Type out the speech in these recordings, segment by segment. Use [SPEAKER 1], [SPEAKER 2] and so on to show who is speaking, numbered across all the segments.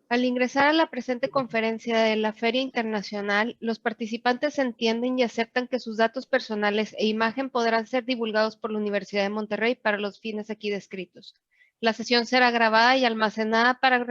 [SPEAKER 1] Al ingresar a la presente conferencia de la Feria Internacional, los participantes entienden y aceptan que sus datos personales e imagen podrán ser divulgados por la Universidad de Monterrey para los fines aquí descritos. La sesión será grabada y almacenada para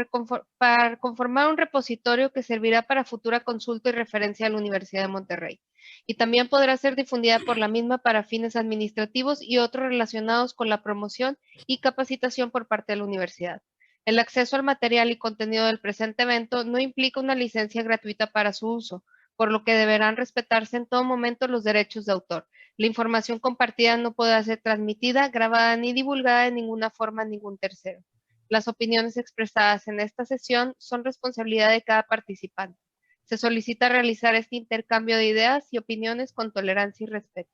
[SPEAKER 1] conformar un repositorio que servirá para futura consulta y referencia a la Universidad de Monterrey. Y también podrá ser difundida por la misma para fines administrativos y otros relacionados con la promoción y capacitación por parte de la universidad. El acceso al material y contenido del presente evento no implica una licencia gratuita para su uso, por lo que deberán respetarse en todo momento los derechos de autor. La información compartida no podrá ser transmitida, grabada ni divulgada de ninguna forma a ningún tercero. Las opiniones expresadas en esta sesión son responsabilidad de cada participante. Se solicita realizar este intercambio de ideas y opiniones con tolerancia y respeto.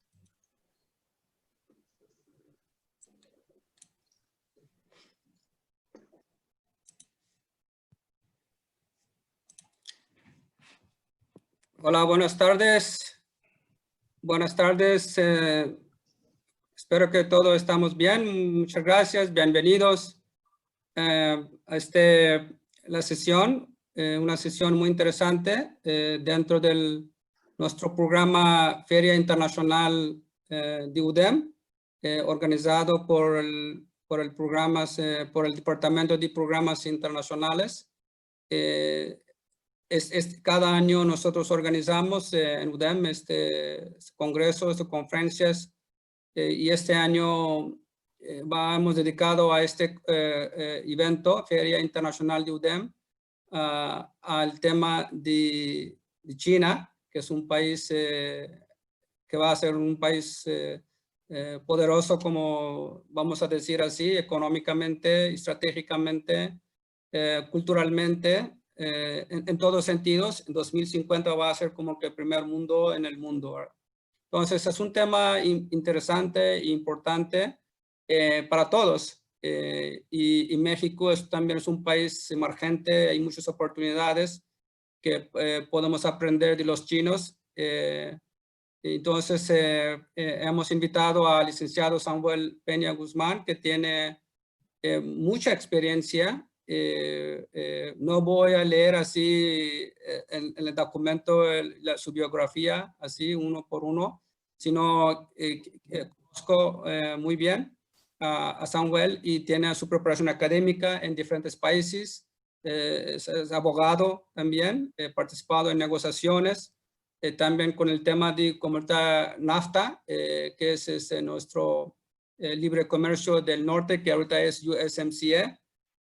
[SPEAKER 2] Hola, buenas tardes. Buenas tardes. Espero que todos estamos bien. Muchas gracias. Bienvenidos a la sesión, una sesión muy interesante dentro de nuestro programa Feria Internacional de UDEM, organizado por el Departamento de Programas Internacionales. Cada año nosotros organizamos en UDEM congresos, conferencias, y este año vamos dedicado a este evento, Feria Internacional de UDEM, al tema de China, que es un país que va a ser un país poderoso, como vamos a decir así, económicamente, estratégicamente, culturalmente, en todos sentidos. En 2050 va a ser como que el primer mundo en el mundo, ¿verdad? Entonces es un tema interesante e importante para todos. Y México también es un país emergente, hay muchas oportunidades que podemos aprender de los chinos. Entonces hemos invitado al licenciado Samuel Peña Guzmán, que tiene mucha experiencia. No voy a leer así en el documento su biografía, así uno por uno, sino conozco muy bien a Samuel y tiene su preparación académica en diferentes países. Es abogado también, participado en negociaciones, también con el tema de comercio NAFTA, que es nuestro libre comercio del norte, que ahorita es USMCA.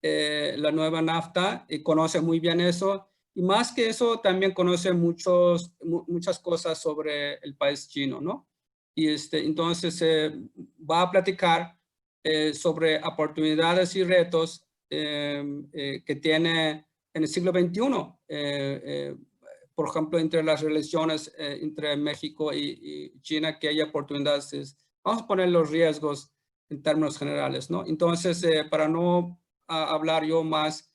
[SPEAKER 2] La nueva NAFTA, y conoce muy bien eso, y más que eso también conoce muchas cosas sobre el país chino, ¿no? Y entonces va a platicar sobre oportunidades y retos que tiene en el siglo XXI, por ejemplo, entre las relaciones entre México y China, que hay oportunidades. Vamos a poner los riesgos en términos generales, ¿no? Entonces, para no hablar yo más,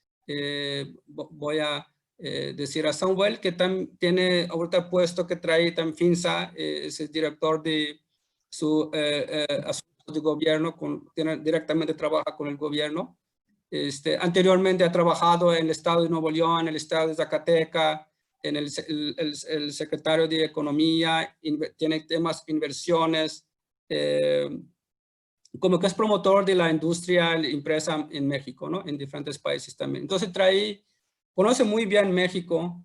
[SPEAKER 2] voy a decir a Samuel, que tiene ahorita puesto que trae también FINSA, es el director de su asuntos de gobierno, directamente trabaja con el gobierno. Anteriormente ha trabajado en el estado de Nuevo León, en el estado de Zacatecas, en el secretario de Economía, tiene temas inversiones, como que es promotor de la industria, la empresa en México, ¿no? En diferentes países también. Entonces conoce muy bien México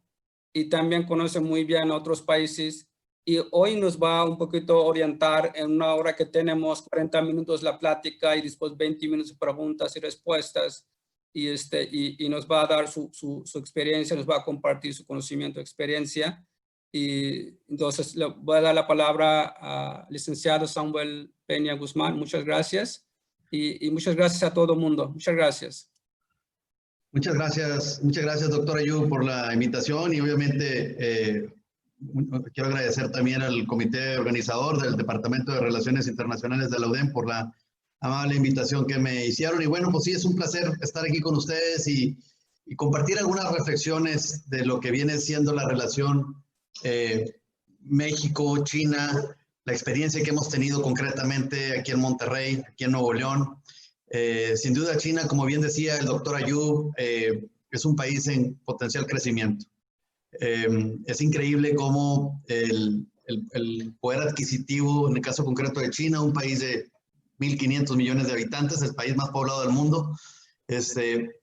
[SPEAKER 2] y también conoce muy bien otros países, y hoy nos va un poquito a orientar en una hora que tenemos 40 minutos la plática y después 20 minutos de preguntas y respuestas, y nos va a dar su experiencia, nos va a compartir su conocimiento, experiencia. Y entonces le voy a dar la palabra al licenciado Samuel Peña Guzmán. Muchas gracias, y muchas gracias a todo el mundo. Muchas gracias.
[SPEAKER 3] Muchas gracias, doctor Ayub, por la invitación, y obviamente quiero agradecer también al comité organizador del Departamento de Relaciones Internacionales de la UDEM por la amable invitación que me hicieron. Y bueno, pues sí, es un placer estar aquí con ustedes y compartir algunas reflexiones de lo que viene siendo la relación México-China, la experiencia que hemos tenido concretamente aquí en Monterrey, aquí en Nuevo León. Sin duda China, como bien decía el doctor Ayub, es un país en potencial crecimiento. Es increíble cómo el poder adquisitivo, en el caso concreto de China, un país de 1.500 millones de habitantes, el país más poblado del mundo,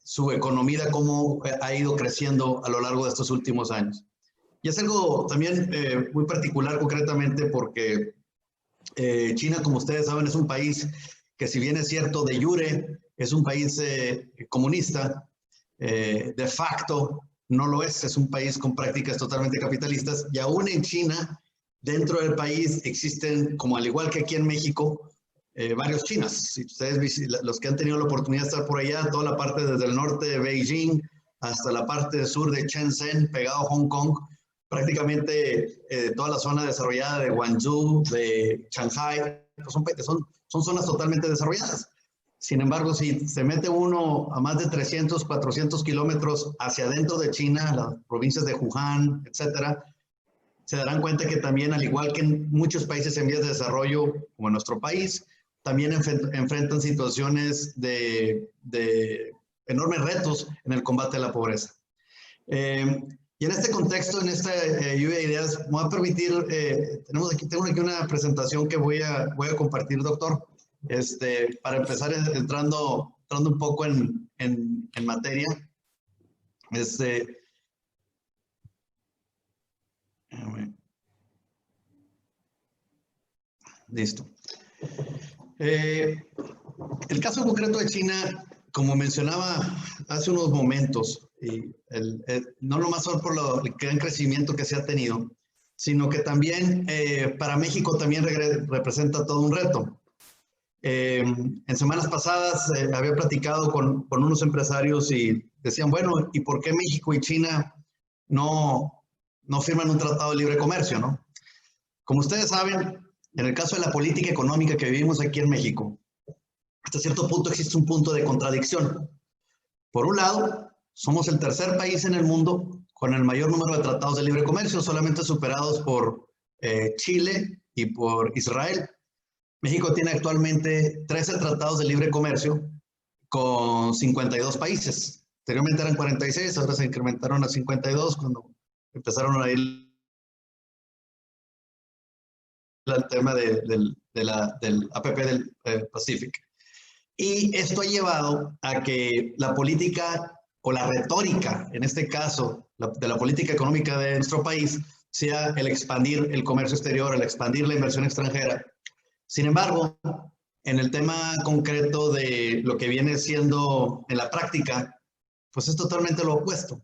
[SPEAKER 3] su economía cómo ha ido creciendo a lo largo de estos últimos años. Y es algo también muy particular concretamente porque China, como ustedes saben, es un país que, si bien es cierto de jure, es un país comunista, de facto no lo es un país con prácticas totalmente capitalistas, y aún en China, dentro del país, existen, como al igual que aquí en México, varios chinas. Si ustedes, los que han tenido la oportunidad de estar por allá, toda la parte desde el norte de Beijing hasta la parte sur de Shenzhen, pegado a Hong Kong, prácticamente toda la zona desarrollada de Guangzhou, de Shanghai, pues son zonas totalmente desarrolladas. Sin embargo, si se mete uno a más de 300, 400 kilómetros hacia adentro de China, las provincias de Wuhan, etcétera, se darán cuenta que también, al igual que en muchos países en vías de desarrollo, como en nuestro país, también enfrentan situaciones de enormes retos en el combate a la pobreza. Y en este contexto, en esta lluvia de ideas, me va a permitir, tengo aquí una presentación que voy a compartir, doctor, para empezar entrando un poco en materia. Listo. El caso concreto de China, como mencionaba hace unos momentos, y no nomás solo por el gran crecimiento que se ha tenido, sino que también para México también representa todo un reto. En semanas pasadas había platicado con unos empresarios y decían, bueno, ¿y por qué México y China no firman un tratado de libre comercio, no? Como ustedes saben, en el caso de la política económica que vivimos aquí en México, hasta cierto punto existe un punto de contradicción. Por un lado, somos el tercer país en el mundo con el mayor número de tratados de libre comercio, solamente superados por Chile y por Israel. México tiene actualmente 13 tratados de libre comercio con 52 países. Anteriormente eran 46, ahora se incrementaron a 52 cuando empezaron a ir al tema del APP del Pacific. Y esto ha llevado a que la política o la retórica, en este caso, de la política económica de nuestro país, sea el expandir el comercio exterior, el expandir la inversión extranjera. Sin embargo, en el tema concreto de lo que viene siendo en la práctica, pues es totalmente lo opuesto.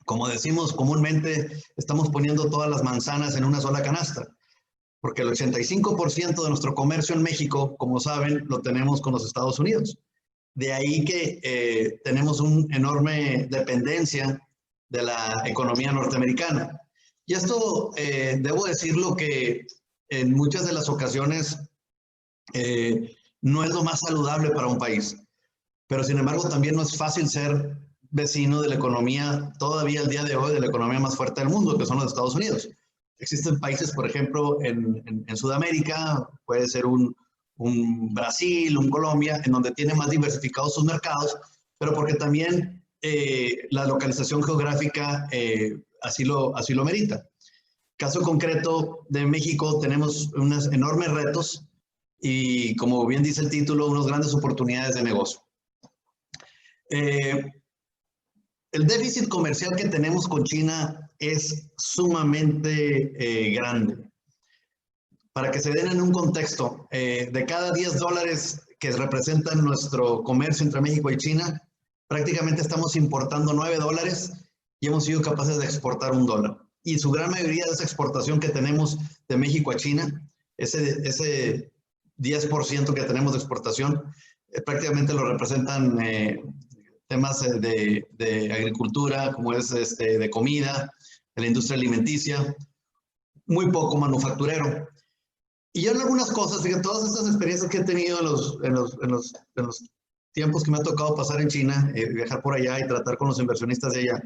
[SPEAKER 3] Como decimos comúnmente, estamos poniendo todas las manzanas en una sola canasta, porque el 85% de nuestro comercio en México, como saben, lo tenemos con los Estados Unidos. De ahí que tenemos una enorme dependencia de la economía norteamericana. Y esto, debo decirlo que en muchas de las ocasiones no es lo más saludable para un país. Pero sin embargo también no es fácil ser vecino de la economía, todavía al día de hoy, de la economía más fuerte del mundo, que son los Estados Unidos. Existen países, por ejemplo, en Sudamérica, puede ser un Brasil, un Colombia, en donde tiene más diversificados sus mercados, pero porque también la localización geográfica así lo merita. Caso concreto de México, tenemos unos enormes retos y, como bien dice el título, unas grandes oportunidades de negocio. El déficit comercial que tenemos con China es sumamente grande. Para que se den en un contexto, de cada $10 que representan nuestro comercio entre México y China, prácticamente estamos importando $9 y hemos sido capaces de exportar $1. Y su gran mayoría de esa exportación que tenemos de México a China, ese 10% que tenemos de exportación, prácticamente lo representan temas de agricultura, como es de comida, de la industria alimenticia, muy poco manufacturero. Y yo en algunas cosas, fíjate, todas estas experiencias que he tenido en los tiempos que me ha tocado pasar en China, viajar por allá y tratar con los inversionistas de allá,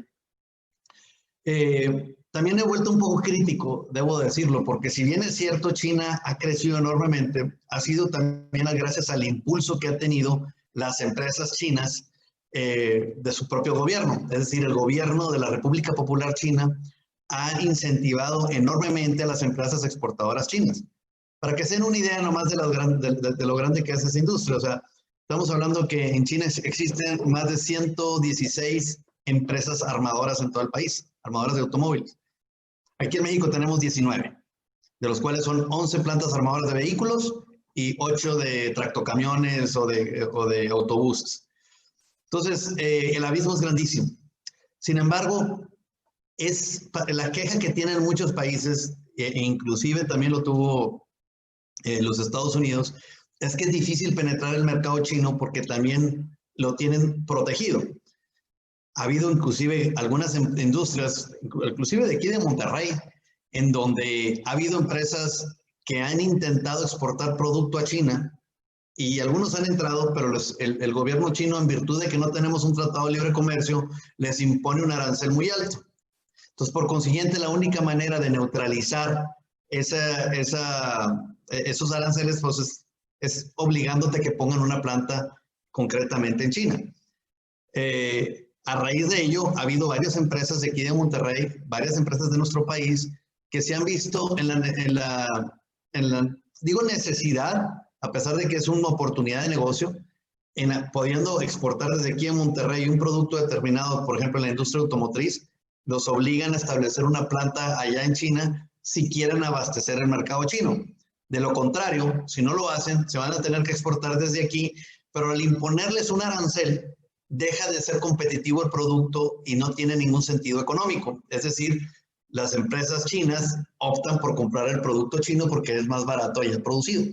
[SPEAKER 3] también he vuelto un poco crítico, debo decirlo, porque si bien es cierto, China ha crecido enormemente, ha sido también gracias al impulso que ha tenido las empresas chinas de su propio gobierno. Es decir, el gobierno de la República Popular China ha incentivado enormemente a las empresas exportadoras chinas. Para que se den una idea nomás de lo grande que es esa industria. O sea, estamos hablando que en China existen más de 116 empresas armadoras en todo el país, armadoras de automóviles. Aquí en México tenemos 19, de los cuales son 11 plantas armadoras de vehículos y 8 de tractocamiones o de autobuses. Entonces, el abismo es grandísimo. Sin embargo, es la queja que tienen muchos países, e inclusive también lo tuvo los Estados Unidos, es que es difícil penetrar el mercado chino porque también lo tienen protegido. Ha habido inclusive algunas industrias, inclusive de aquí de Monterrey, en donde ha habido empresas que han intentado exportar producto a China y algunos han entrado, pero el gobierno chino, en virtud de que no tenemos un tratado de libre comercio, les impone un arancel muy alto. Entonces, por consiguiente, la única manera de neutralizar esos aranceles pues es obligándote a que pongan una planta concretamente en China. A raíz de ello, ha habido varias empresas de aquí de Monterrey, varias empresas de nuestro país, que se han visto en la necesidad, a pesar de que es una oportunidad de negocio, pudiendo exportar desde aquí en Monterrey un producto determinado, por ejemplo, en la industria automotriz, los obligan a establecer una planta allá en China si quieren abastecer el mercado chino. De lo contrario, si no lo hacen, se van a tener que exportar desde aquí, pero al imponerles un arancel, deja de ser competitivo el producto y no tiene ningún sentido económico. Es decir, las empresas chinas optan por comprar el producto chino porque es más barato allá producido.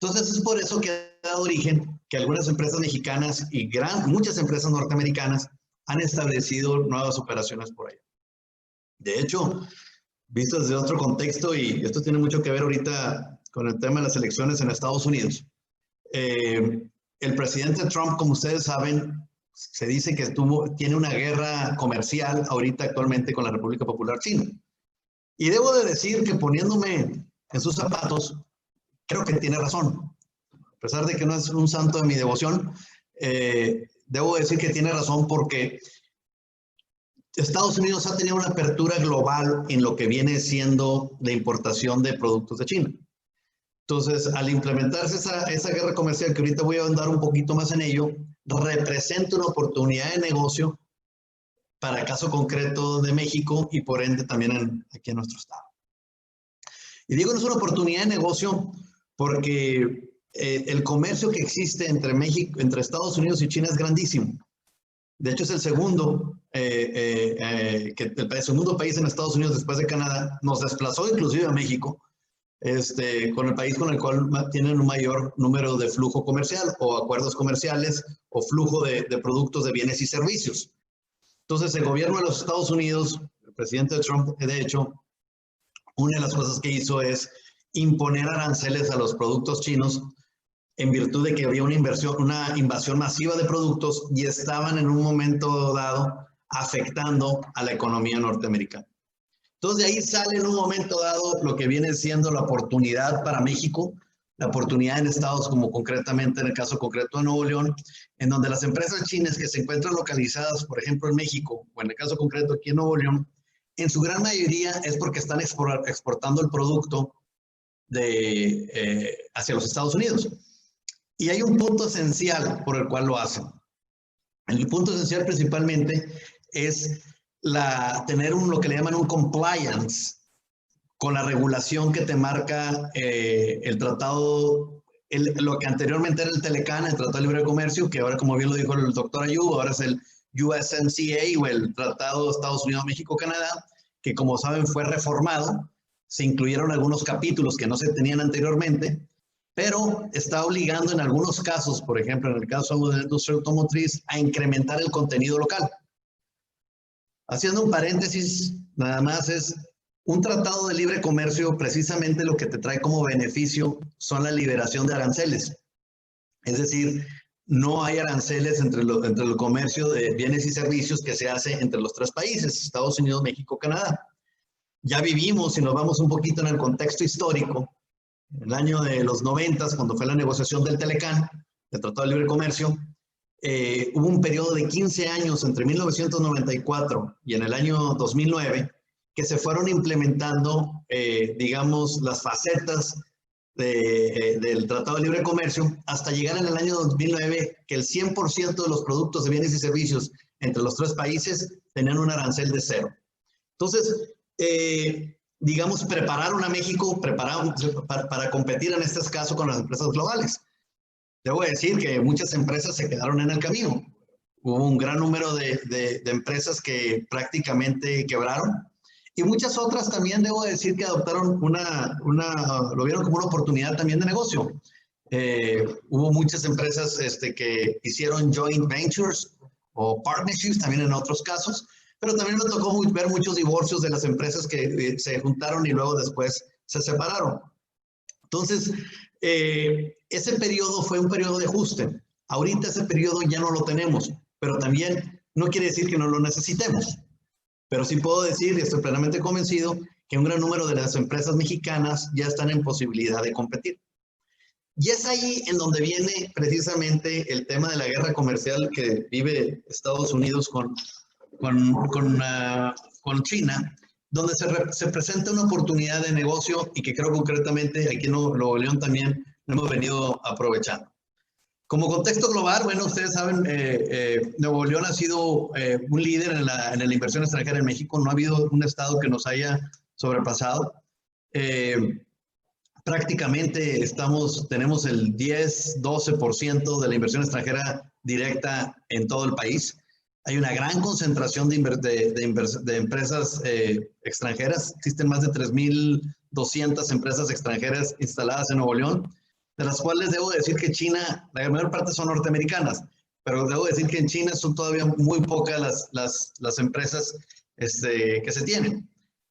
[SPEAKER 3] Entonces es por eso que ha dado origen que algunas empresas mexicanas y muchas empresas norteamericanas han establecido nuevas operaciones por allá. De hecho, visto desde otro contexto, y esto tiene mucho que ver ahorita con el tema de las elecciones en Estados Unidos, el presidente Trump, como ustedes saben, se dice que tiene una guerra comercial ahorita actualmente con la República Popular China. Y debo de decir que poniéndome en sus zapatos, creo que tiene razón. A pesar de que no es un santo de mi devoción, debo decir que tiene razón porque Estados Unidos ha tenido una apertura global en lo que viene siendo la importación de productos de China. Entonces, al implementarse esa guerra comercial, que ahorita voy a andar un poquito más en ello, representa una oportunidad de negocio para el caso concreto de México y por ende también aquí en nuestro estado. Y digo, no es una oportunidad de negocio porque el comercio que existe entre Estados Unidos y China es grandísimo. De hecho, es el segundo país en Estados Unidos después de Canadá. Nos desplazó inclusive a México, con el país con el cual tienen un mayor número de flujo comercial o acuerdos comerciales o flujo de productos, de bienes y servicios. Entonces, el gobierno de los Estados Unidos, el presidente Trump, de hecho, una de las cosas que hizo es imponer aranceles a los productos chinos en virtud de que había una invasión masiva de productos y estaban en un momento dado afectando a la economía norteamericana. Entonces, de ahí sale en un momento dado lo que viene siendo la oportunidad para México, la oportunidad en estados como concretamente en el caso concreto de Nuevo León, en donde las empresas chinas que se encuentran localizadas, por ejemplo, en México, o en el caso concreto aquí en Nuevo León, en su gran mayoría es porque están exportando el producto hacia los Estados Unidos. Y hay un punto esencial por el cual lo hacen. El punto esencial principalmente es tener lo que le llaman un compliance con la regulación que te marca el tratado, lo que anteriormente era el TELECAN, el Tratado de Libre Comercio, que ahora, como bien lo dijo el doctor Ayub, ahora es el USMCA o el Tratado de Estados Unidos-México-Canadá, que como saben fue reformado. Se incluyeron algunos capítulos que no se tenían anteriormente, pero está obligando en algunos casos, por ejemplo, en el caso de la industria automotriz, a incrementar el contenido local. Haciendo un paréntesis, nada más es un tratado de libre comercio, precisamente lo que te trae como beneficio son la liberación de aranceles. Es decir, no hay aranceles entre el comercio de bienes y servicios que se hace entre los tres países, Estados Unidos, México, Canadá. Ya vivimos, si nos vamos un poquito en el contexto histórico, en el año de los 90, cuando fue la negociación del TELECAN, del Tratado de Libre Comercio, hubo un periodo de 15 años entre 1994 y en el año 2009 que se fueron implementando, digamos, las facetas del Tratado de Libre Comercio hasta llegar en el año 2009 que el 100% de los productos de bienes y servicios entre los tres países tenían un arancel de 0. Entonces, digamos, prepararon a México para competir en este caso con las empresas globales. Debo decir que muchas empresas se quedaron en el camino. Hubo un gran número de empresas que prácticamente quebraron. Y muchas otras también debo decir que adoptaron lo vieron como una oportunidad también de negocio. Hubo muchas empresas que hicieron joint ventures o partnerships también en otros casos, pero también me tocó ver muchos divorcios de las empresas que se juntaron y luego después se separaron. Entonces, ese periodo fue un periodo de ajuste. Ahorita ese periodo ya no lo tenemos, pero también no quiere decir que no lo necesitemos. Pero sí puedo decir, y estoy plenamente convencido, que un gran número de las empresas mexicanas ya están en posibilidad de competir. Y es ahí en donde viene precisamente el tema de la guerra comercial que vive Estados Unidos con China, donde se presenta una oportunidad de negocio y que creo concretamente aquí en Nuevo León también lo hemos venido aprovechando. Como contexto global, bueno, ustedes saben, Nuevo León ha sido un líder en la inversión extranjera en México. No ha habido un estado que nos haya sobrepasado. Prácticamente tenemos el 10-12% de la inversión extranjera directa en todo el país. Hay una gran concentración de empresas extranjeras. Existen más de 3.200 empresas extranjeras instaladas en Nuevo León, de las cuales debo decir que China, la mayor parte son norteamericanas, pero debo decir que en China son todavía muy pocas las empresas que se tienen.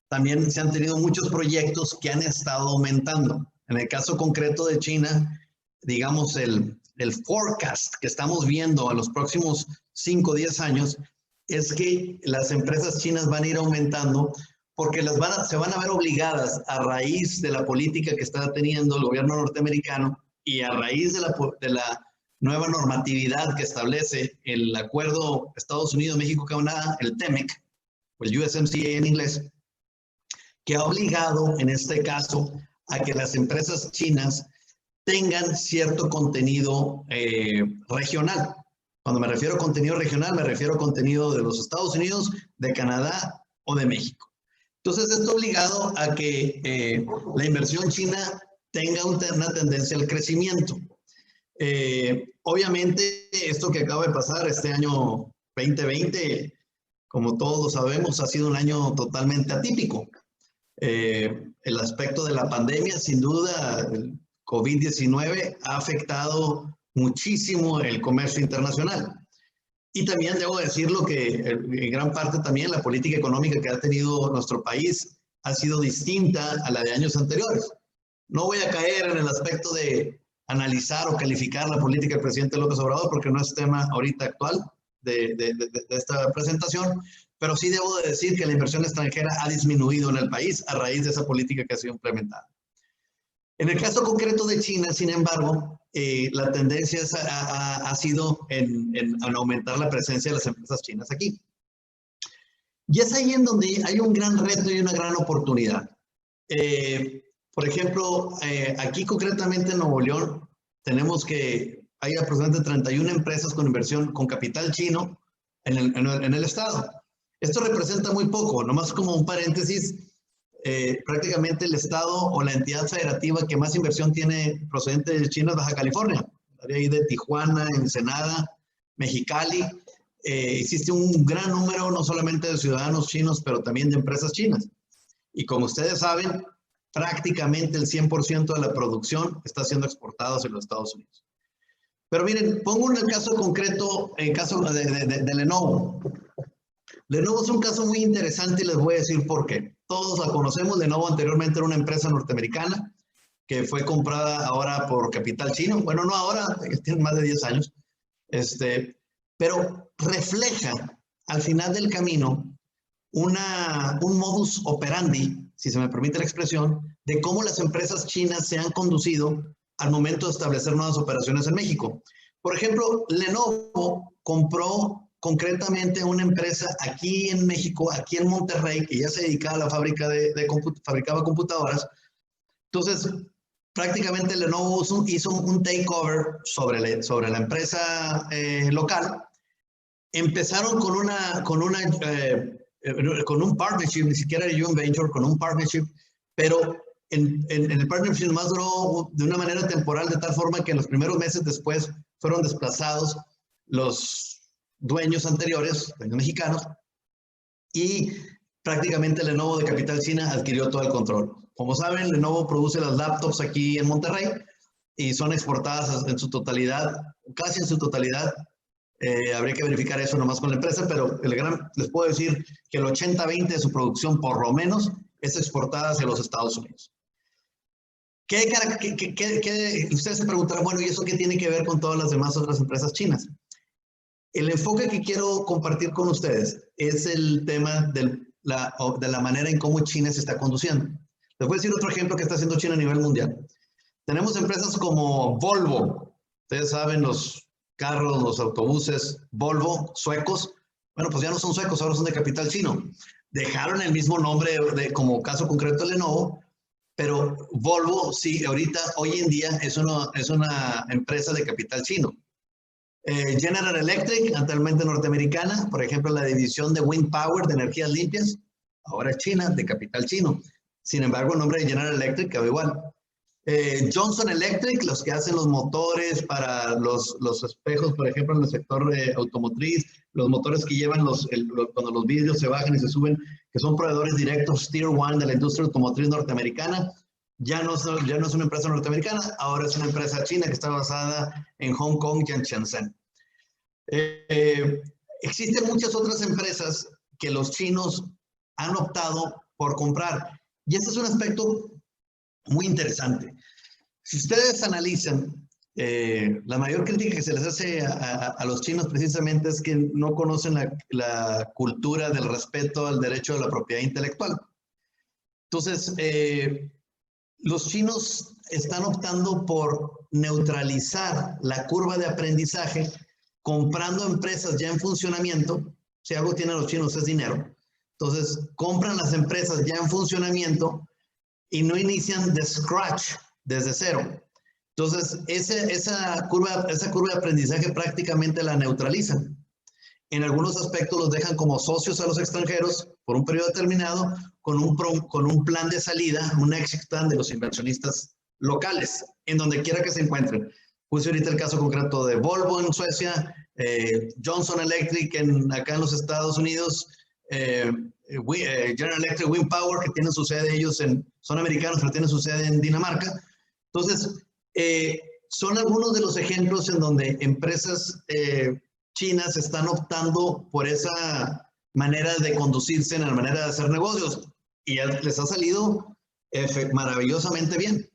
[SPEAKER 3] También se han tenido muchos proyectos que han estado aumentando. En el caso concreto de China, digamos, el forecast que estamos viendo en los próximos 5 o 10 años es que las empresas chinas van a ir aumentando porque se van a ver obligadas a raíz de la política que está teniendo el gobierno norteamericano y a raíz de la nueva normatividad que establece el acuerdo Estados Unidos-México-Canadá, el TEMEC, o el USMCA en inglés, que ha obligado en este caso a que las empresas chinas tengan cierto contenido regional. Cuando me refiero a contenido regional, me refiero a contenido de los Estados Unidos, de Canadá o de México. Entonces, esto ha obligado a que la inversión china tenga una tendencia al crecimiento. Obviamente, esto que acaba de pasar este año 2020, como todos sabemos, ha sido un año totalmente atípico. El aspecto de la pandemia, sin duda, el COVID-19 ha afectado muchísimo el comercio internacional. Y también debo decirlo que en gran parte también la política económica que ha tenido nuestro país ha sido distinta a la de años anteriores. No voy a caer en el aspecto de analizar o calificar la política del presidente López Obrador porque no es tema ahorita actual de esta presentación, pero sí debo de decir que la inversión extranjera ha disminuido en el país a raíz de esa política que ha sido implementada. En el caso concreto de China, sin embargo, la tendencia ha sido en aumentar la presencia de las empresas chinas aquí. Y es ahí en donde hay un gran reto y una gran oportunidad. Por ejemplo, aquí concretamente en Nuevo León, tenemos que hay aproximadamente 31 empresas con inversión con capital chino en el estado. Esto representa muy poco, nomás como un paréntesis. Prácticamente el estado o la entidad federativa que más inversión tiene procedente de China es Baja California, ahí de Tijuana, Ensenada, Mexicali. Existe un gran número no solamente de ciudadanos chinos, pero también de empresas chinas. Y como ustedes saben, prácticamente el 100% de la producción está siendo exportada hacia los Estados Unidos. Pero miren, pongo un caso concreto, el caso de Lenovo. Lenovo es un caso muy interesante y les voy a decir por qué. Todos la conocemos. Lenovo anteriormente era una empresa norteamericana que fue comprada ahora por capital chino. Bueno, no ahora, tiene más de 10 años. Pero refleja al final del camino un modus operandi, si se me permite la expresión, de cómo las empresas chinas se han conducido al momento de establecer nuevas operaciones en México. Por ejemplo, Lenovo compró concretamente una empresa aquí en México, aquí en Monterrey, que ya se dedicaba a la fábrica fabricaba computadoras. Entonces, prácticamente Lenovo hizo un takeover sobre la empresa local. Empezaron con un partnership, ni siquiera era un venture, con un partnership, pero en el partnership más duró de una manera temporal, de tal forma que en los primeros meses después fueron desplazados los dueños anteriores, dueños mexicanos, y prácticamente Lenovo de capital china adquirió todo el control. Como saben, Lenovo produce las laptops aquí en Monterrey y son exportadas en su totalidad, casi en su totalidad. Habría que verificar eso nomás con la empresa, pero les puedo decir que el 80-20 de su producción, por lo menos, es exportada hacia los Estados Unidos. Ustedes se preguntarán, bueno, ¿y eso qué tiene que ver con todas las demás otras empresas chinas? El enfoque que quiero compartir con ustedes es el tema de la manera en cómo China se está conduciendo. Les voy a decir otro ejemplo que está haciendo China a nivel mundial. Tenemos empresas como Volvo. Ustedes saben, los carros, los autobuses Volvo, suecos. Bueno, pues ya no son suecos, ahora son de capital chino. Dejaron el mismo nombre como caso concreto Lenovo, pero Volvo sí, hoy en día es una empresa de capital chino. General Electric, actualmente norteamericana, por ejemplo, la división de Wind Power, de energías limpias, ahora es China, de capital chino. Sin embargo, el nombre de General Electric quedó igual. Johnson Electric, los que hacen los motores para los espejos, por ejemplo, en el sector automotriz, los motores que llevan cuando los vidrios se bajan y se suben, que son proveedores directos Tier 1 de la industria automotriz norteamericana. Ya no es una empresa norteamericana, ahora es una empresa china que está basada en Hong Kong y en Shenzhen. Existen muchas otras empresas que los chinos han optado por comprar. Y este es un aspecto muy interesante. Si ustedes analizan, la mayor crítica que se les hace a los chinos precisamente es que no conocen la cultura del respeto al derecho de la propiedad intelectual. Entonces, los chinos están optando por neutralizar la curva de aprendizaje comprando empresas ya en funcionamiento. Si algo tienen los chinos es dinero. Entonces, compran las empresas ya en funcionamiento y no inician de scratch, desde cero. Entonces, esa curva de aprendizaje prácticamente la neutralizan. En algunos aspectos los dejan como socios a los extranjeros por un periodo determinado con un plan de salida, un exit plan de los inversionistas locales, en donde quiera que se encuentren. Puse ahorita el caso concreto de Volvo en Suecia, Johnson Electric acá en los Estados Unidos, General Electric Wind Power, que tienen su sede son americanos, pero tienen su sede en Dinamarca. Entonces, son algunos de los ejemplos en donde empresas chinas están optando por esa manera de conducirse, en la manera de hacer negocios, y ya les ha salido maravillosamente bien.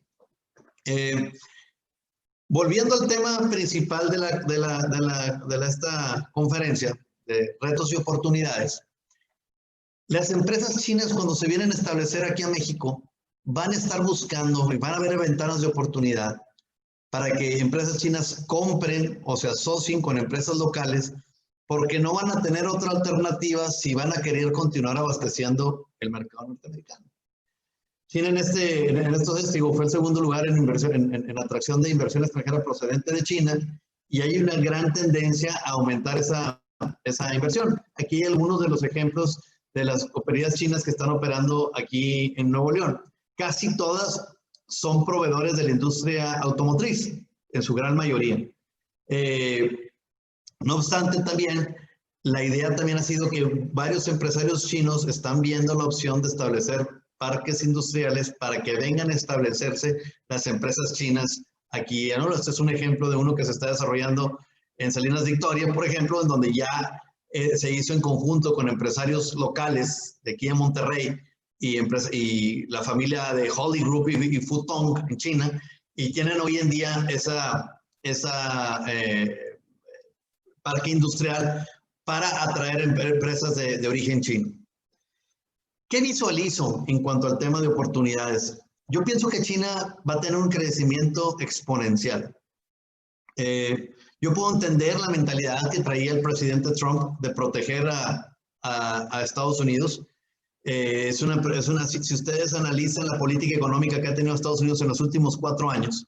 [SPEAKER 3] Volviendo al tema principal de esta conferencia, de retos y oportunidades, las empresas chinas, cuando se vienen a establecer aquí a México, van a estar buscando y van a haber ventanas de oportunidad para que empresas chinas compren o se asocien con empresas locales, porque no van a tener otra alternativa si van a querer continuar abasteciendo el mercado norteamericano. China en estos testigos fue el segundo lugar en atracción de inversión extranjera procedente de China, y hay una gran tendencia a aumentar esa inversión. Aquí hay algunos de los ejemplos de las compañías chinas que están operando aquí en Nuevo León. Casi todas son proveedores de la industria automotriz, en su gran mayoría. No obstante, también la idea también ha sido que varios empresarios chinos están viendo la opción de establecer parques industriales para que vengan a establecerse las empresas chinas aquí. ¿No? Este es un ejemplo de uno que se está desarrollando en Salinas Victoria, por ejemplo, en donde ya se hizo en conjunto con empresarios locales de aquí en Monterrey y la familia de Holly Group y Futong en China, y tienen hoy en día esa parque industrial para atraer empresas de origen chino. ¿Qué visualizo en cuanto al tema de oportunidades? Yo pienso que China va a tener un crecimiento exponencial. Yo puedo entender la mentalidad que traía el presidente Trump de proteger a Estados Unidos. Si ustedes analizan la política económica que ha tenido Estados Unidos en los últimos 4 años,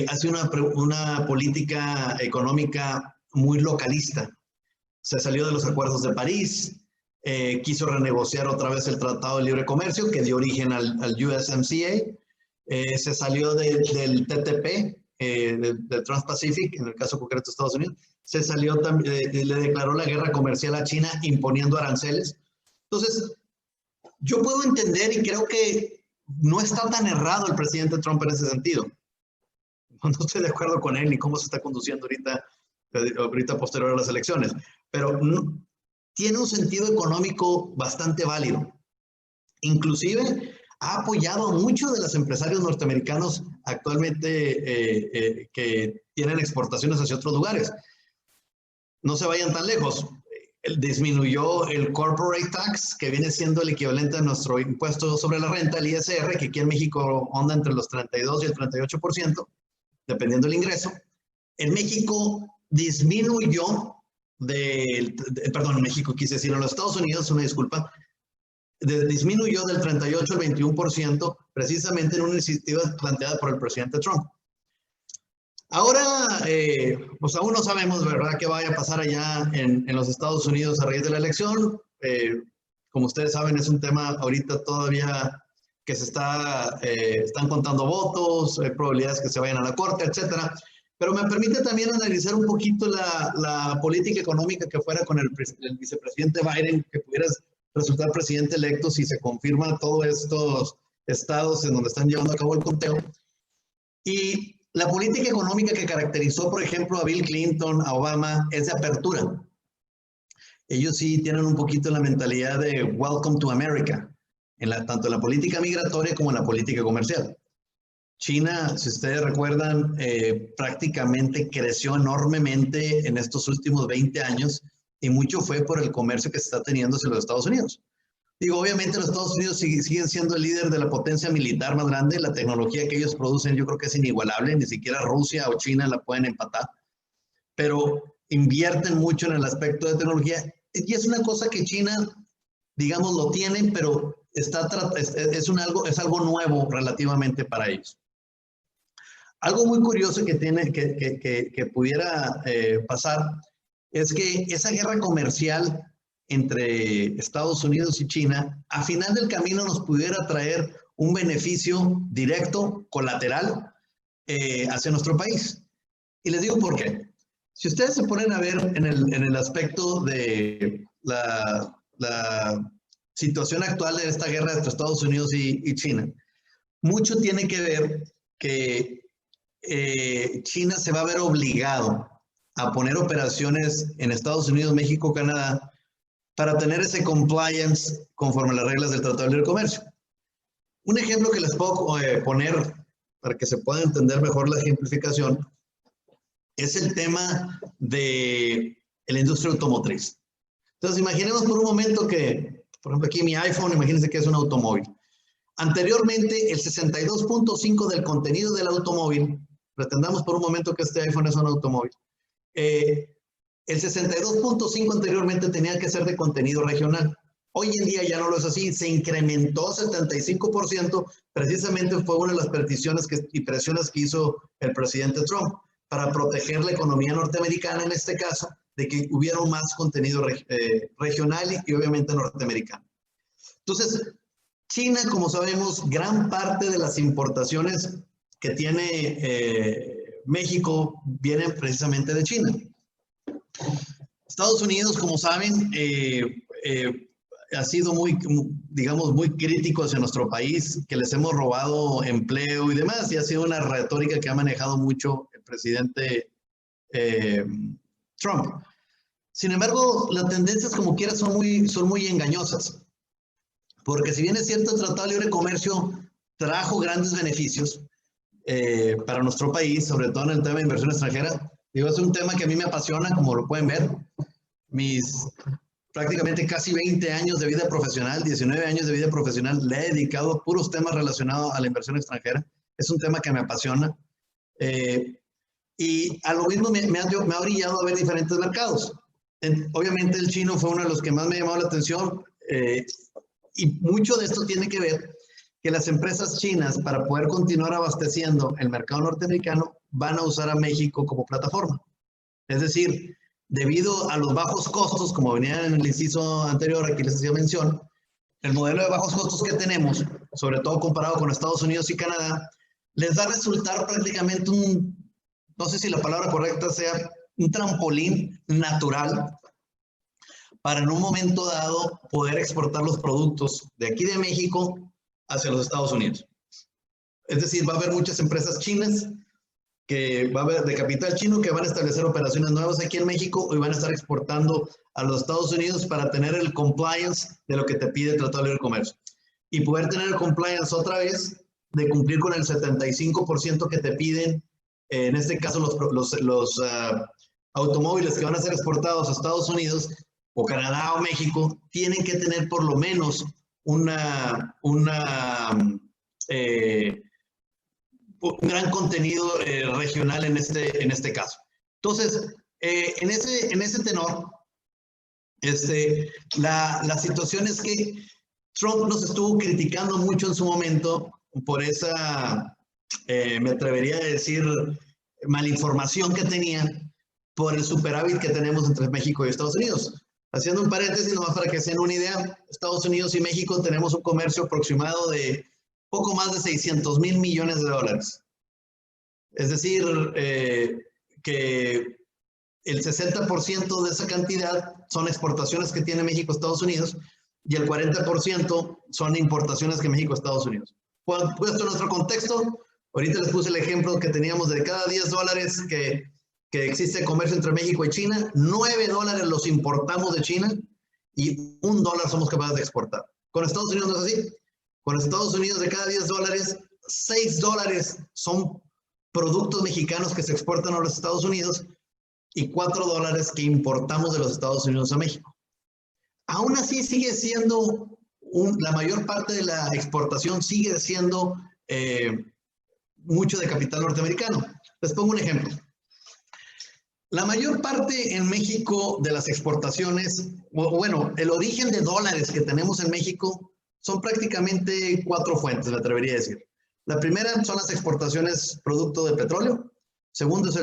[SPEAKER 3] ha sido una política económica muy localista. Se salió de los acuerdos de París, quiso renegociar otra vez el Tratado de Libre Comercio que dio origen al USMCA, se salió del TTP, del Trans-Pacific, en el caso concreto de Estados Unidos, se salió también, le declaró la guerra comercial a China imponiendo aranceles. Entonces, yo puedo entender y creo que no está tan errado el presidente Trump en ese sentido. No estoy de acuerdo con él ni cómo se está conduciendo ahorita posterior a las elecciones, pero tiene un sentido económico bastante válido. Inclusive ha apoyado a muchos de los empresarios norteamericanos actualmente que tienen exportaciones hacia otros lugares. No se vayan tan lejos. Disminuyó el corporate tax, que viene siendo el equivalente a nuestro impuesto sobre la renta, el ISR, que aquí en México onda entre los 32 y el 38%, dependiendo del ingreso. En México disminuyó perdón, en México quise decir, en los Estados Unidos, una disculpa, disminuyó del 38 al 21%, precisamente en una iniciativa planteada por el presidente Trump. Ahora, pues aún no sabemos, ¿verdad?, qué vaya a pasar allá en los Estados Unidos a raíz de la elección. Como ustedes saben, es un tema ahorita todavía que están contando votos, hay probabilidades que se vayan a la corte, etcétera. Pero me permite también analizar un poquito la política económica que fuera con el vicepresidente Biden, que pudiera resultar presidente electo si se confirma todos estos estados en donde están llevando a cabo el conteo. Y la política económica que caracterizó, por ejemplo, a Bill Clinton, a Obama, es de apertura. Ellos sí tienen un poquito la mentalidad de Welcome to America, tanto en la política migratoria como en la política comercial. China, si ustedes recuerdan, prácticamente creció enormemente en estos últimos 20 años y mucho fue por el comercio que se está teniendo hacia los Estados Unidos. Digo, obviamente los Estados Unidos siguen siendo el líder de la potencia militar más grande. La tecnología que ellos producen yo creo que es inigualable. Ni siquiera Rusia o China la pueden empatar. Pero invierten mucho en el aspecto de tecnología. Y es una cosa que China, digamos, lo tienen, pero es algo nuevo relativamente para ellos. Algo muy curioso que pudiera pasar es que esa guerra comercial entre Estados Unidos y China, a final del camino nos pudiera traer un beneficio directo, colateral, hacia nuestro país. Y les digo por qué. Si ustedes se ponen a ver en el aspecto de la situación actual de esta guerra entre Estados Unidos y China, mucho tiene que ver que China se va a ver obligado a poner operaciones en Estados Unidos, México, Canadá, para tener ese compliance conforme a las reglas del Tratado de Libre Comercio. Un ejemplo que les puedo poner para que se pueda entender mejor la ejemplificación es el tema de la industria automotriz. Entonces, imaginemos por un momento que, por ejemplo, aquí mi iPhone, imagínense que es un automóvil. Anteriormente, el 62.5% del contenido del automóvil, pretendamos por un momento que este iPhone es un automóvil, el 62.5% anteriormente tenía que ser de contenido regional. Hoy en día ya no lo es así, se incrementó 75%, precisamente fue una de las peticiones y presiones que hizo el presidente Trump para proteger la economía norteamericana, en este caso, de que hubiera más contenido regional y obviamente norteamericano. Entonces, China, como sabemos, gran parte de las importaciones que tiene México vienen precisamente de China. Estados Unidos, como saben, ha sido digamos, muy crítico hacia nuestro país, que les hemos robado empleo y demás, y ha sido una retórica que ha manejado mucho el presidente Trump. Sin embargo, las tendencias como quiera son muy engañosas, porque si bien es cierto, el Tratado de Libre Comercio trajo grandes beneficios para nuestro país, sobre todo en el tema de inversión extranjera. Digo, es un tema que a mí me apasiona, como lo pueden ver. Mis prácticamente casi 20 años de vida profesional, 19 años de vida profesional, le he dedicado a puros temas relacionados a la inversión extranjera. Es un tema que me apasiona. Y a lo mismo me ha brillado a ver diferentes mercados. Obviamente el chino fue uno de los que más me llamó la atención, y mucho de esto tiene que ver que las empresas chinas, para poder continuar abasteciendo el mercado norteamericano, van a usar a México como plataforma. Es decir, debido a los bajos costos, como venía en el inciso anterior, aquí les hacía mención, el modelo de bajos costos que tenemos, sobre todo comparado con Estados Unidos y Canadá, les va a resultar prácticamente no sé si la palabra correcta sea, un trampolín natural para en un momento dado poder exportar los productos de aquí de México hacia los Estados Unidos. Es decir, va a haber muchas empresas chinas que va a haber de capital chino que van a establecer operaciones nuevas aquí en México y van a estar exportando a los Estados Unidos para tener el compliance de lo que te pide el Tratado de Libre Comercio. Y poder tener el compliance otra vez de cumplir con el 75% que te piden, en este caso los automóviles que van a ser exportados a Estados Unidos o Canadá o México, tienen que tener por lo menos un gran contenido regional en este caso. Entonces, en ese tenor, la situación es que Trump nos estuvo criticando mucho en su momento por esa, me atrevería a decir, malinformación que tenía por el superávit que tenemos entre México y Estados Unidos. Haciendo un paréntesis, nomás para que se den una idea, Estados Unidos y México tenemos un comercio aproximado de poco más de 600,000 millones de dólares. Es decir, que el 60% de esa cantidad son exportaciones que tiene México a Estados Unidos y el 40% son importaciones que México a Estados Unidos. Puesto en nuestro contexto, ahorita les puse el ejemplo que teníamos de cada 10 dólares que existe comercio entre México y China, 9 dólares los importamos de China y $1 somos capaces de exportar. Con Estados Unidos no es así. Con Estados Unidos de cada 10 dólares, 6 dólares son productos mexicanos que se exportan a los Estados Unidos y 4 dólares que importamos de los Estados Unidos a México. Aún así sigue siendo, la mayor parte de la exportación sigue siendo mucho de capital norteamericano. Les pongo un ejemplo. La mayor parte en México de las exportaciones, bueno, el origen de dólares que tenemos en México son prácticamente 4 fuentes, me atrevería a decir. La primera son las exportaciones producto de petróleo. Segundo es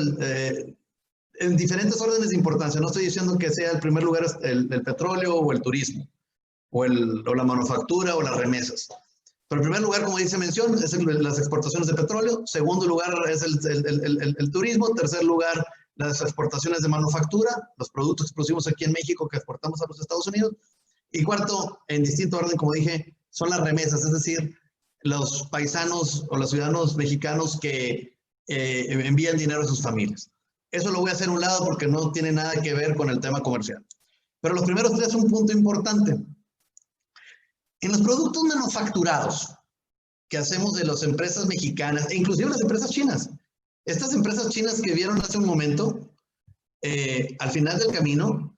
[SPEAKER 3] en diferentes órdenes de importancia. No estoy diciendo que sea el primer lugar el petróleo o el turismo, o la manufactura o las remesas. Pero en primer lugar, como dice mención, es las exportaciones de petróleo. Segundo lugar es el turismo. Tercer lugar, las exportaciones de manufactura, los productos que producimos aquí en México que exportamos a los Estados Unidos. Y cuarto, en distinto orden, como dije, son las remesas, es decir, los paisanos o los ciudadanos mexicanos que envían dinero a sus familias. Eso lo voy a hacer a un lado porque no tiene nada que ver con el tema comercial. Pero los primeros 3 son un punto importante. En los productos manufacturados que hacemos de las empresas mexicanas, e inclusive las empresas chinas, estas empresas chinas que vieron hace un momento, al final del camino,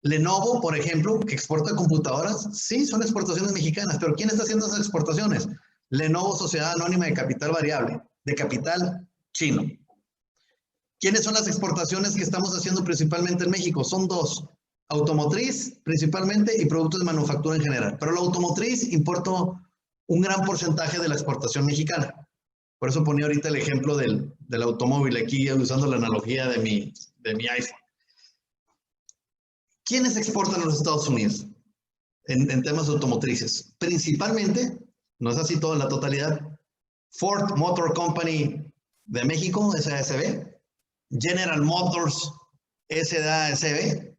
[SPEAKER 3] Lenovo, por ejemplo, que exporta computadoras, sí, son exportaciones mexicanas, pero ¿quién está haciendo esas exportaciones? Lenovo, Sociedad Anónima de Capital Variable, de capital chino. ¿Quiénes son las exportaciones que estamos haciendo principalmente en México? Son 2, automotriz principalmente y productos de manufactura en general. Pero la automotriz importa un gran porcentaje de la exportación mexicana. Por eso ponía ahorita el ejemplo del automóvil, aquí usando la analogía de mi iPhone. ¿Quiénes exportan a los Estados Unidos en temas automotrices? Principalmente, no es así toda la totalidad, Ford Motor Company de México, SASB, General Motors, SASB,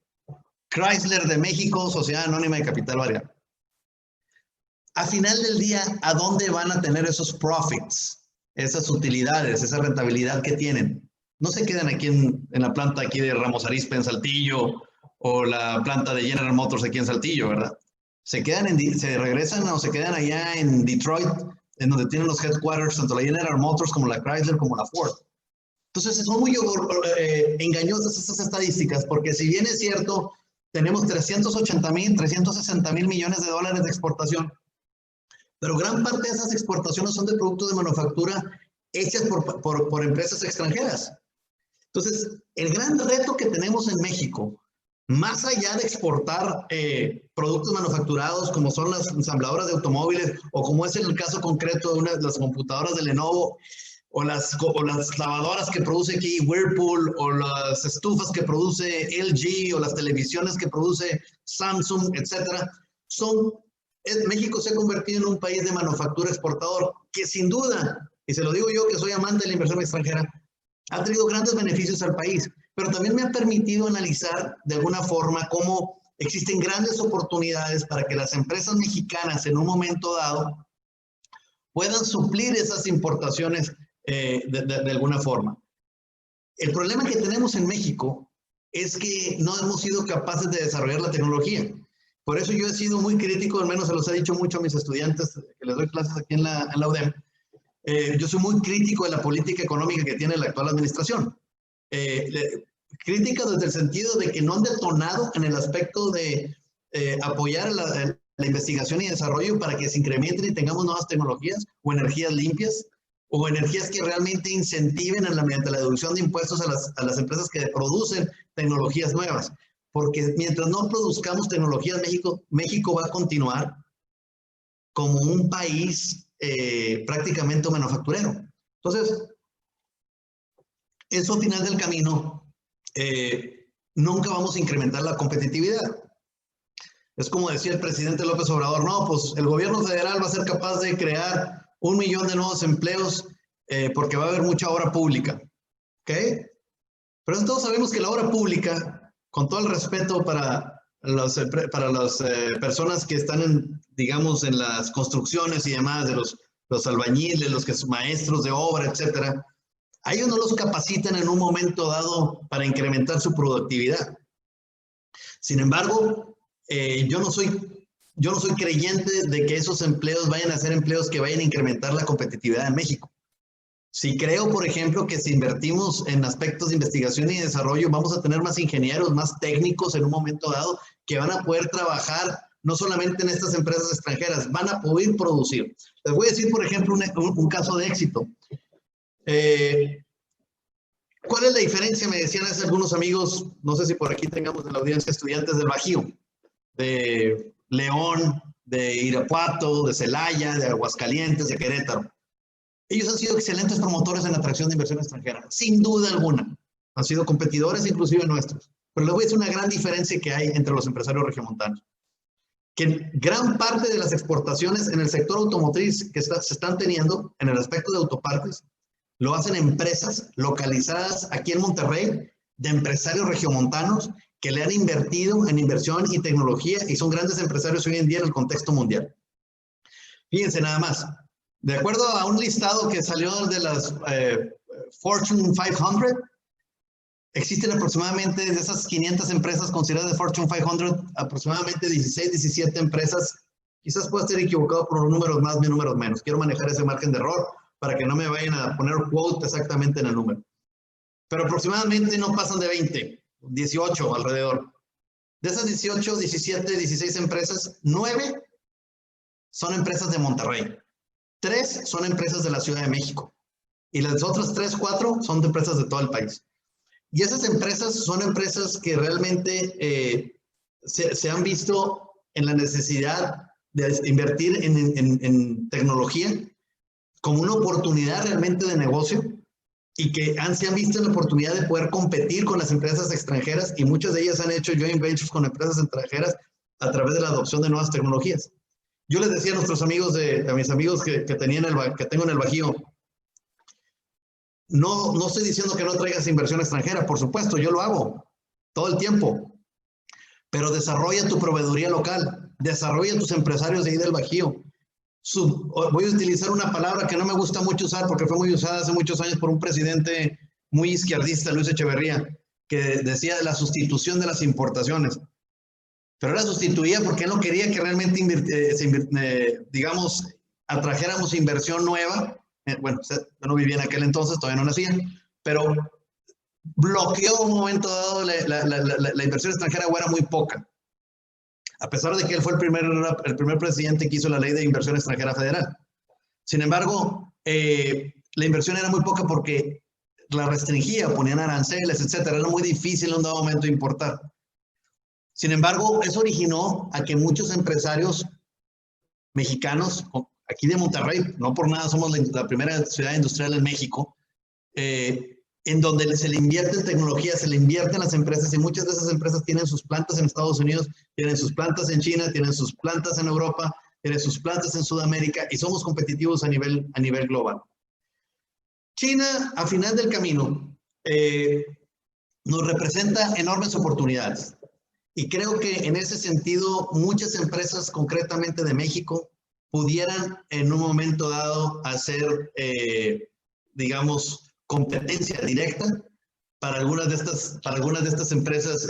[SPEAKER 3] Chrysler de México, Sociedad Anónima de Capital Variable. A final del día, ¿a dónde van a tener esos profits? Esas utilidades, esa rentabilidad que tienen. No se quedan aquí en la planta aquí de Ramos Arizpe en Saltillo o la planta de General Motors aquí en Saltillo, ¿verdad? Se regresan o se quedan allá en Detroit, en donde tienen los headquarters, tanto la General Motors como la Chrysler como la Ford. Entonces son muy engañosas estas estadísticas, porque si bien es cierto, tenemos 380,000, 360,000 millones de dólares de exportación, pero gran parte de esas exportaciones son de productos de manufactura hechas por empresas extranjeras. Entonces, el gran reto que tenemos en México, más allá de exportar productos manufacturados como son las ensambladoras de automóviles o como es el caso concreto de las computadoras de Lenovo o las lavadoras que produce aquí Whirlpool o las estufas que produce LG o las televisiones que produce Samsung, etcétera, México se ha convertido en un país de manufactura exportador que sin duda, y se lo digo yo que soy amante de la inversión extranjera, ha traído grandes beneficios al país, pero también me ha permitido analizar de alguna forma cómo existen grandes oportunidades para que las empresas mexicanas en un momento dado puedan suplir esas importaciones de alguna forma. El problema que tenemos en México es que no hemos sido capaces de desarrollar la tecnología. Por eso yo he sido muy crítico, al menos se los he dicho mucho a mis estudiantes que les doy clases aquí en la UDEM. Yo soy muy crítico de la política económica que tiene la actual administración. Crítica desde el sentido de que no han detonado en el aspecto de apoyar la investigación y desarrollo para que se incrementen y tengamos nuevas tecnologías o energías limpias o energías que realmente incentiven mediante la deducción de impuestos a las empresas que producen tecnologías nuevas. Porque mientras no produzcamos tecnologías, México va a continuar como un país prácticamente manufacturero. Entonces, eso al final del camino, nunca vamos a incrementar la competitividad. Es como decía el presidente López Obrador, no, pues el gobierno federal va a ser capaz de crear 1 millón de nuevos empleos porque va a haber mucha obra pública. ¿Ok? Pero todos sabemos que la obra pública, con todo el respeto para las personas que están digamos, en las construcciones y demás, de los albañiles, los que son maestros de obra, etcétera, a ellos no los capacitan en un momento dado para incrementar su productividad. Sin embargo, yo no soy creyente de que esos empleos vayan a ser empleos que vayan a incrementar la competitividad en México. Sí creo, por ejemplo, que si invertimos en aspectos de investigación y desarrollo, vamos a tener más ingenieros, más técnicos en un momento dado que van a poder trabajar no solamente en estas empresas extranjeras, van a poder producir. Les voy a decir, por ejemplo, un caso de éxito. ¿Cuál es la diferencia? Me decían hace algunos amigos, no sé si por aquí tengamos en la audiencia estudiantes del Bajío, de León, de Irapuato, de Celaya, de Aguascalientes, de Querétaro. Ellos han sido excelentes promotores en la atracción de inversión extranjera, sin duda alguna. Han sido competidores inclusive nuestros. Pero les voy a decir una gran diferencia que hay entre los empresarios regiomontanos. Que gran parte de las exportaciones en el sector automotriz que se están teniendo en el aspecto de autopartes, lo hacen empresas localizadas aquí en Monterrey, de empresarios regiomontanos que le han invertido en inversión y tecnología y son grandes empresarios hoy en día en el contexto mundial. Fíjense nada más. De acuerdo a un listado que salió de las Fortune 500, existen aproximadamente de esas 500 empresas consideradas de Fortune 500, aproximadamente 16, 17 empresas. Quizás pueda estar equivocado por números más ni números menos. Quiero manejar ese margen de error para que no me vayan a poner quote exactamente en el número. Pero aproximadamente no pasan de 20, 18 alrededor. De esas 18, 17, 16 empresas, 9 son empresas de Monterrey. 3 son empresas de la Ciudad de México y las otras 3, 4 son de empresas de todo el país. Y esas empresas son empresas que realmente se han visto en la necesidad de invertir en tecnología como una oportunidad realmente de negocio y que se han visto en la oportunidad de poder competir con las empresas extranjeras y muchas de ellas han hecho joint ventures con empresas extranjeras a través de la adopción de nuevas tecnologías. Yo les decía a nuestros amigos, a mis amigos que tengo en el Bajío, no estoy diciendo que no traigas inversión extranjera, por supuesto, yo lo hago todo el tiempo, pero desarrolla tu proveeduría local, desarrolla tus empresarios de ahí del Bajío. Voy a utilizar una palabra que no me gusta mucho usar porque fue muy usada hace muchos años por un presidente muy izquierdista, Luis Echeverría, que decía de la sustitución de las importaciones. Pero la sustituía porque él no quería que realmente, digamos, atrajéramos inversión nueva. Bueno, yo no vivía en aquel entonces, todavía no nacía, pero bloqueó un momento dado la inversión extranjera o era muy poca. A pesar de que él fue el primer presidente que hizo la ley de inversión extranjera federal. Sin embargo, la inversión era muy poca porque la restringía, ponían aranceles, etcétera. Era muy difícil en un dado momento importar. Sin embargo, eso originó a que muchos empresarios mexicanos, aquí de Monterrey, no por nada somos la primera ciudad industrial en México, en donde se le invierte en tecnología, se le invierte en las empresas, y muchas de esas empresas tienen sus plantas en Estados Unidos, tienen sus plantas en China, tienen sus plantas en Europa, tienen sus plantas en Sudamérica, y somos competitivos a nivel global. China, a final del camino, nos representa enormes oportunidades. Y creo que en ese sentido, muchas empresas, concretamente de México, pudieran en un momento dado hacer, digamos, competencia directa para algunas de estas empresas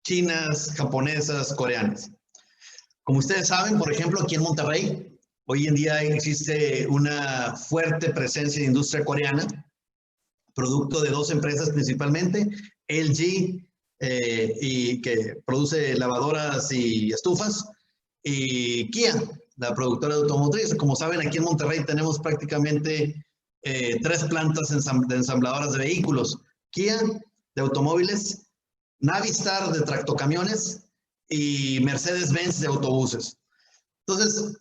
[SPEAKER 3] chinas, japonesas, coreanas. Como ustedes saben, por ejemplo, aquí en Monterrey, hoy en día existe una fuerte presencia de industria coreana, producto de dos empresas principalmente, LG, y que produce lavadoras y estufas, y Kia, la productora de automotriz. Como saben, aquí en Monterrey tenemos prácticamente 3 plantas de ensambladoras de vehículos: Kia, de automóviles, Navistar, de tractocamiones, y Mercedes-Benz, de autobuses. Entonces,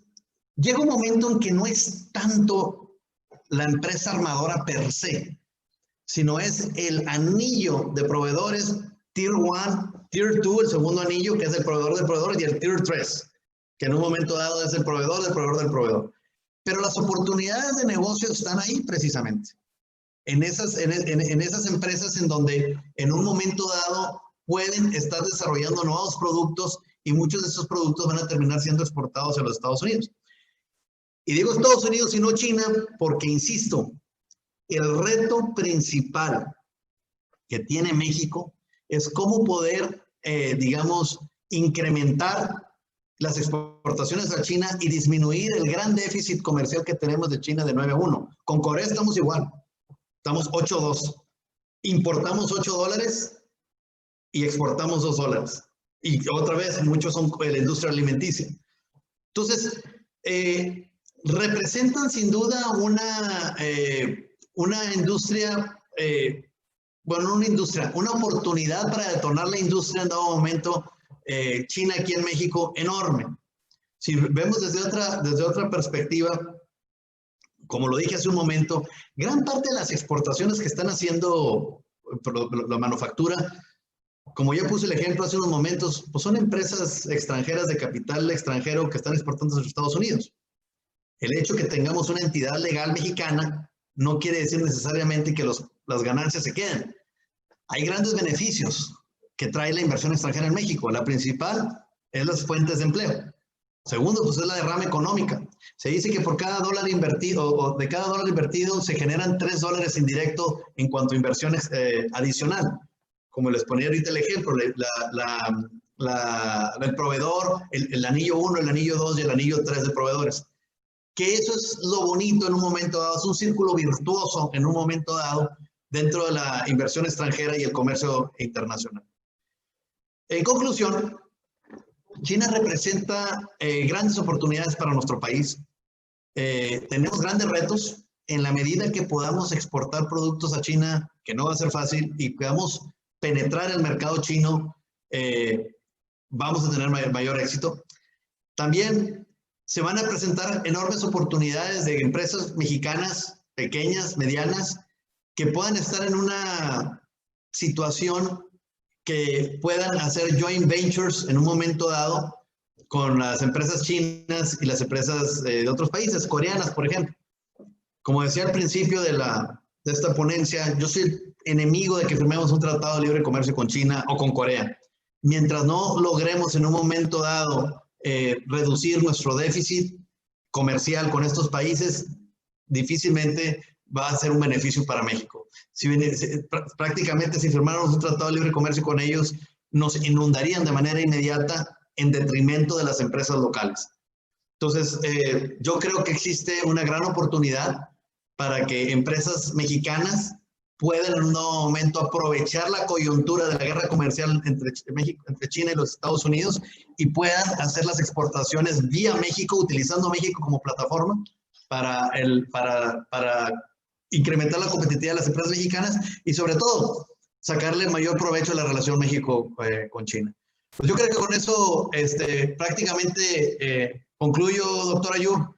[SPEAKER 3] llega un momento en que no es tanto la empresa armadora per se, sino es el anillo de proveedores Tier 1, Tier 2, el segundo anillo, que es el proveedor del proveedor, y el Tier 3, que en un momento dado es el proveedor del proveedor del proveedor. Pero las oportunidades de negocio están ahí precisamente, en esas empresas en donde en un momento dado pueden estar desarrollando nuevos productos, y muchos de esos productos van a terminar siendo exportados a los Estados Unidos. Y digo Estados Unidos y no China porque, insisto, el reto principal que tiene México es cómo poder, digamos, incrementar las exportaciones a China y disminuir el gran déficit comercial que tenemos de China de 9-1. Con Corea estamos igual, estamos 8-2. Importamos $8 y exportamos $2. Y otra vez, muchos son la industria alimenticia. Entonces, representan sin duda una industria, una oportunidad para detonar la industria en dado momento, China aquí en México, enorme. Si vemos desde otra perspectiva, como lo dije hace un momento, gran parte de las exportaciones que están haciendo la manufactura, como ya puse el ejemplo hace unos momentos, pues son empresas extranjeras de capital extranjero que están exportando a los Estados Unidos. El hecho que tengamos una entidad legal mexicana no quiere decir necesariamente que las ganancias se queden. Hay grandes beneficios que trae la inversión extranjera en México. La principal es las fuentes de empleo. Segundo, pues es la derrama económica. Se dice que por cada dólar invertido, o de cada dólar invertido, se generan $3 indirecto en cuanto a inversión adicional. Como les ponía ahorita el ejemplo, el proveedor, el anillo 1, el anillo 2 y el anillo 3 de proveedores. Que eso es lo bonito en un momento dado, es un círculo virtuoso en un momento dado dentro de la inversión extranjera y el comercio internacional. En conclusión, China representa grandes oportunidades para nuestro país. Tenemos grandes retos en la medida que podamos exportar productos a China, que no va a ser fácil, y podamos penetrar el mercado chino, vamos a tener mayor éxito. También se van a presentar enormes oportunidades de empresas mexicanas, pequeñas, medianas, que puedan estar en una situación que puedan hacer joint ventures en un momento dado con las empresas chinas y las empresas de otros países, coreanas, por ejemplo. Como decía al principio de esta ponencia, yo soy enemigo de que firmemos un tratado de libre comercio con China o con Corea. Mientras no logremos en un momento dado reducir nuestro déficit comercial con estos países, difícilmente va a ser un beneficio para México. Prácticamente si firmáramos un tratado de libre comercio con ellos, nos inundarían de manera inmediata en detrimento de las empresas locales. Entonces, yo creo que existe una gran oportunidad para que empresas mexicanas puedan en un nuevo momento aprovechar la coyuntura de la guerra comercial entre China y los Estados Unidos y puedan hacer las exportaciones vía México, utilizando México como plataforma para incrementar la competitividad de las empresas mexicanas y sobre todo sacarle mayor provecho a la relación México con China. Pues yo creo que con eso prácticamente concluyo, doctora Yu.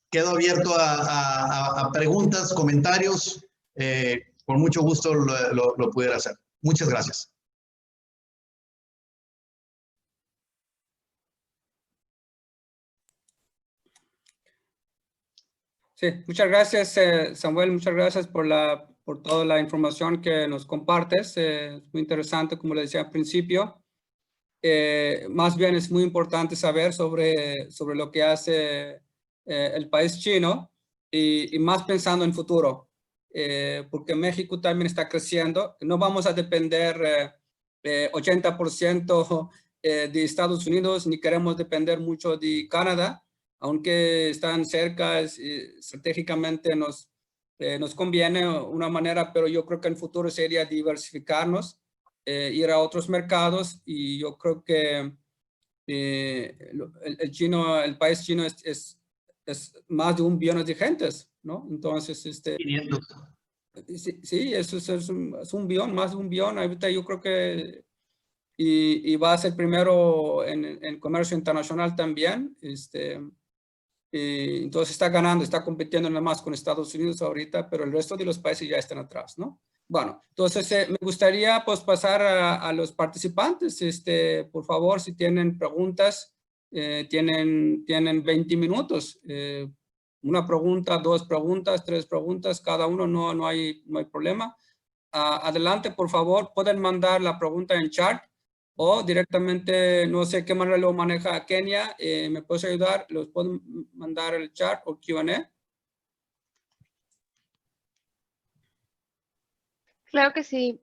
[SPEAKER 3] Quedo abierto a preguntas, comentarios. Con mucho gusto lo pudiera hacer. Muchas gracias.
[SPEAKER 2] Sí, muchas gracias, Samuel. Muchas gracias por toda la información que nos compartes. Es muy interesante, como le decía al principio. Más bien es muy importante saber sobre lo que hace el país chino y más pensando en futuro, porque México también está creciendo. No vamos a depender 80% de Estados Unidos, ni queremos depender mucho de Canadá, aunque están cerca, estratégicamente nos conviene una manera, pero yo creo que en el futuro sería diversificarnos, ir a otros mercados, y yo creo que el país chino es más de 1 billón de gentes, ¿no? Entonces,
[SPEAKER 3] 500.
[SPEAKER 2] sí, eso es un billón, más de 1 billón. Ahorita yo creo que y va a ser primero en comercio internacional también. Entonces está ganando, está compitiendo nada más con Estados Unidos ahorita, pero el resto de los países ya están atrás, ¿no? Bueno, entonces me gustaría pues pasar a los participantes. Por favor, si tienen preguntas, tienen 20 minutos. Una pregunta, 2 preguntas, 3 preguntas, cada uno, no hay problema. Adelante, por favor, pueden mandar la pregunta en chat o directamente, no sé qué manera lo maneja Kenia. ¿Me puedes ayudar? ¿Los puedo mandar el chat o Q&A?
[SPEAKER 1] Claro que sí.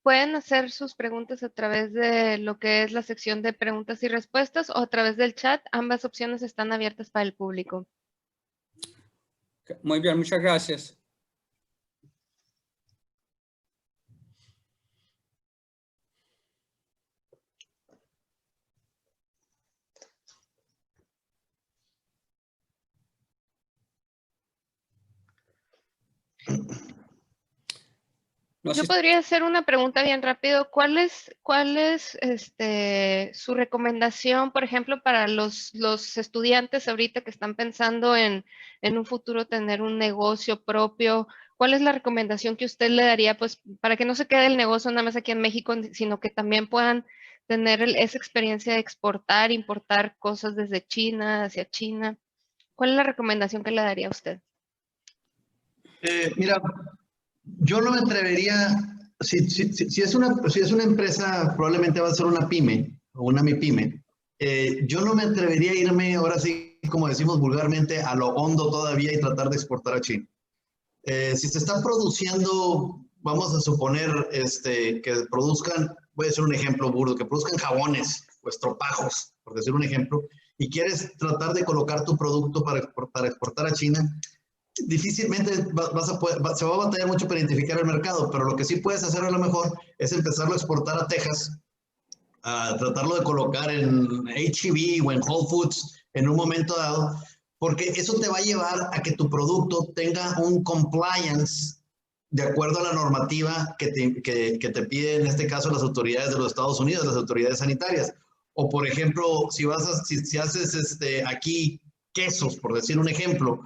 [SPEAKER 1] Pueden hacer sus preguntas a través de lo que es la sección de preguntas y respuestas o a través del chat. Ambas opciones están abiertas para el público.
[SPEAKER 2] Muy bien, muchas gracias. No
[SPEAKER 1] Yo
[SPEAKER 2] sé.
[SPEAKER 1] podría hacer una pregunta bien rápido. ¿Cuál es su recomendación, por ejemplo, para los estudiantes ahorita que están pensando en un futuro tener un negocio propio? ¿Cuál es la recomendación que usted le daría, pues, para que no se quede el negocio nada más aquí en México, sino que también puedan tener esa experiencia de exportar, importar cosas desde China hacia China? ¿Cuál es la recomendación que le daría a usted?
[SPEAKER 3] Mira, yo no me atrevería, si es una empresa, probablemente va a ser una pyme o una MIPYME. Yo no me atrevería a irme, ahora sí, como decimos vulgarmente, a lo hondo todavía y tratar de exportar a China. Si se está produciendo, vamos a suponer que produzcan, voy a hacer un ejemplo burdo, que produzcan jabones o estropajos, por decir un ejemplo, y quieres tratar de colocar tu producto para exportar a China, difícilmente se va a batallar mucho para identificar el mercado, pero lo que sí puedes hacer a lo mejor es empezarlo a exportar a Texas, a tratarlo de colocar en H-E-B o en Whole Foods en un momento dado, porque eso te va a llevar a que tu producto tenga un compliance de acuerdo a la normativa que te piden, en este caso, las autoridades de los Estados Unidos, las autoridades sanitarias. O, por ejemplo, si haces aquí quesos, por decir un ejemplo,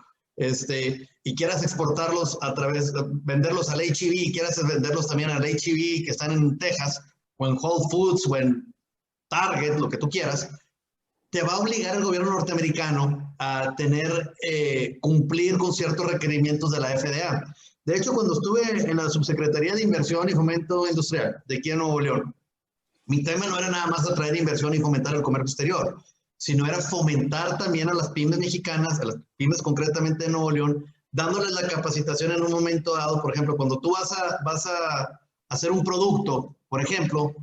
[SPEAKER 3] y quieras exportarlos venderlos al H-E-B y quieras venderlos también al H-E-B que están en Texas, o en Whole Foods, o en Target, lo que tú quieras, te va a obligar el gobierno norteamericano a cumplir con ciertos requerimientos de la FDA. De hecho, cuando estuve en la Subsecretaría de Inversión y Fomento Industrial de aquí en Nuevo León, mi tema no era nada más atraer inversión y fomentar el comercio exterior, sino era fomentar también a las pymes mexicanas, a las pymes concretamente de Nuevo León, dándoles la capacitación en un momento dado. Por ejemplo, cuando tú vas a hacer un producto, por ejemplo,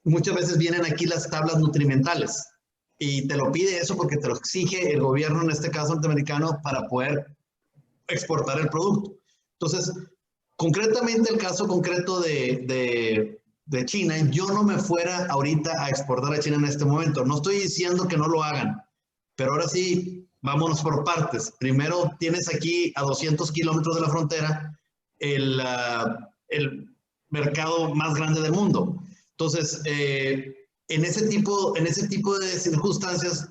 [SPEAKER 3] muchas veces vienen aquí las tablas nutrimentales y te lo pide eso porque te lo exige el gobierno, en este caso norteamericano, para poder exportar el producto. Entonces, concretamente el caso concreto de China, yo no me fuera ahorita a exportar a China en este momento. No estoy diciendo que no lo hagan, pero ahora sí, vámonos por partes. Primero tienes aquí a 200 kilómetros de la frontera el mercado más grande del mundo. Entonces, en ese tipo de circunstancias,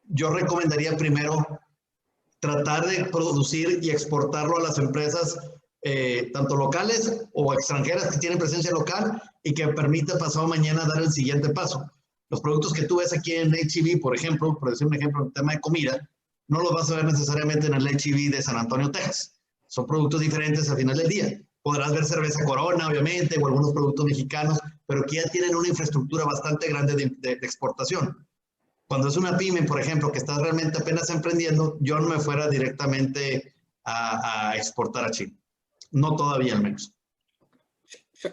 [SPEAKER 3] yo recomendaría primero tratar de producir y exportarlo a las empresas tanto locales o extranjeras que tienen presencia local y que permita pasado mañana dar el siguiente paso. Los productos que tú ves aquí en H-E-B, por ejemplo, por decir un ejemplo en el tema de comida, no los vas a ver necesariamente en el H-E-B de San Antonio, Texas. Son productos diferentes al final del día. Podrás ver cerveza Corona, obviamente, o algunos productos mexicanos, pero que ya tienen una infraestructura bastante grande de exportación. Cuando es una pyme, por ejemplo, que está realmente apenas emprendiendo, yo no me fuera directamente a exportar a China. No todavía, al menos.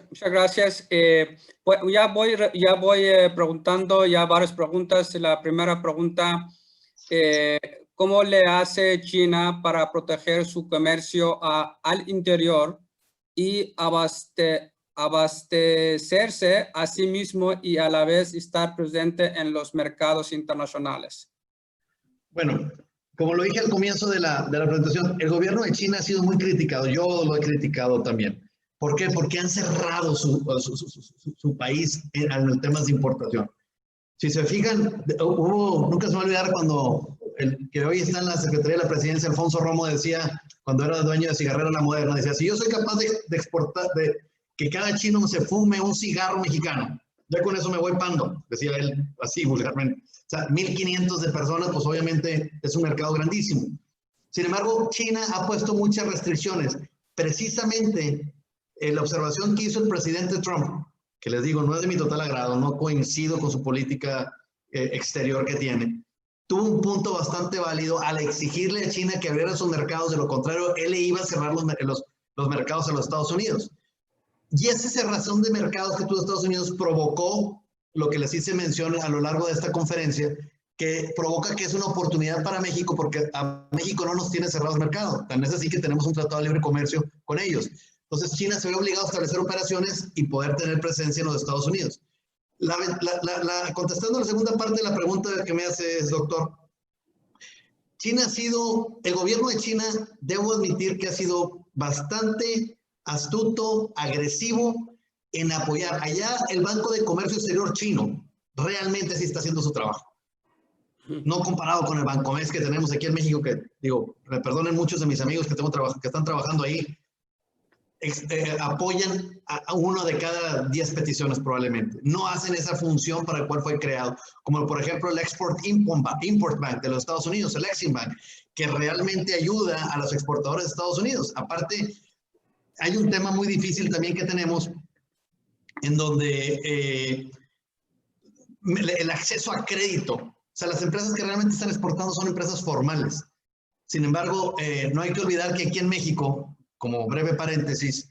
[SPEAKER 2] Muchas gracias. Pues ya voy preguntando ya varias preguntas. La primera pregunta, ¿cómo le hace China para proteger su comercio al interior y abastecerse a sí mismo y a la vez estar presente en los mercados internacionales?
[SPEAKER 3] Bueno, como lo dije al comienzo de la presentación, el gobierno de China ha sido muy criticado. Yo lo he criticado también. ¿Por qué? Porque han cerrado su país en temas de importación. Si se fijan, nunca se me va a olvidar cuando el que hoy está en la Secretaría de la Presidencia, Alfonso Romo, decía, cuando era dueño de Cigarrera La Moderna, decía, si yo soy capaz de exportar, de que cada chino se fume un cigarro mexicano, ya con eso me voy pando, decía él así vulgarmente. O sea, 1.500 de personas, pues obviamente es un mercado grandísimo. Sin embargo, China ha puesto muchas restricciones. Precisamente la observación que hizo el presidente Trump, que les digo, no es de mi total agrado, no coincido con su política exterior que tiene, tuvo un punto bastante válido al exigirle a China que abriera sus mercados. De lo contrario, él le iba a cerrar los mercados a los Estados Unidos. Y esa cerrazón de mercados que tuvo Estados Unidos provocó lo que les hice mención a lo largo de esta conferencia, que provoca que es una oportunidad para México, porque a México no nos tiene cerrados mercados. Tan es así que tenemos un tratado de libre comercio con ellos. Entonces, China se ve obligado a establecer operaciones y poder tener presencia en los Estados Unidos. Contestando la segunda parte de la pregunta que me hace, doctor, China ha sido, el gobierno de China, debo admitir que ha sido bastante astuto, agresivo en apoyar. Allá el Banco de Comercio Exterior chino realmente sí está haciendo su trabajo. No comparado con el Bancomex que tenemos aquí en México, que digo, me perdonen muchos de mis amigos que están trabajando ahí, apoyan a uno de cada 10 peticiones probablemente. No hacen esa función para la cual fue creado, como por ejemplo el Export-Import Bank de los Estados Unidos, el Exim Bank, que realmente ayuda a los exportadores de Estados Unidos. Aparte, hay un tema muy difícil también que tenemos en donde el acceso a crédito. O sea, las empresas que realmente están exportando son empresas formales. Sin embargo, no hay que olvidar que aquí en México, como breve paréntesis,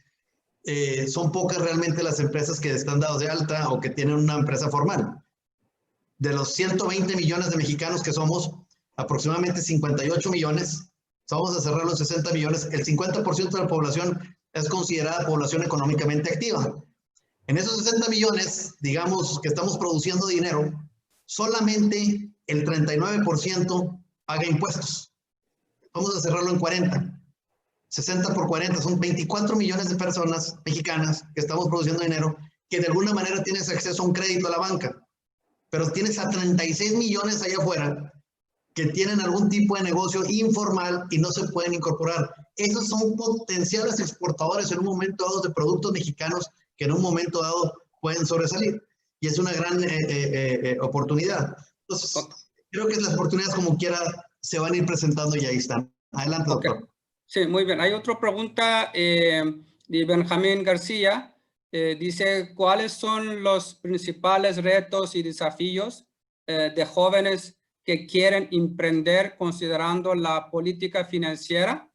[SPEAKER 3] son pocas realmente las empresas que están dadas de alta o que tienen una empresa formal. De los 120 millones de mexicanos que somos, aproximadamente 58 millones, vamos a cerrar los 60 millones, el 50% de la población es considerada población económicamente activa. En esos 60 millones, digamos que estamos produciendo dinero, solamente el 39% paga impuestos. Vamos a cerrarlo en 40. 60 por 40 son 24 millones de personas mexicanas que estamos produciendo dinero, que de alguna manera tienes acceso a un crédito a la banca. Pero tienes a 36 millones allá afuera que tienen algún tipo de negocio informal y no se pueden incorporar. Esos son potenciales exportadores en un momento dado de productos mexicanos que en un momento dado pueden sobresalir. Y es una gran oportunidad. Entonces, creo que las oportunidades como quiera se van a ir presentando y ahí están. Adelante, doctor.
[SPEAKER 2] Sí, muy bien. Hay otra pregunta de Benjamín García. Dice, ¿cuáles son los principales retos y desafíos de jóvenes que quieren emprender considerando la política financiera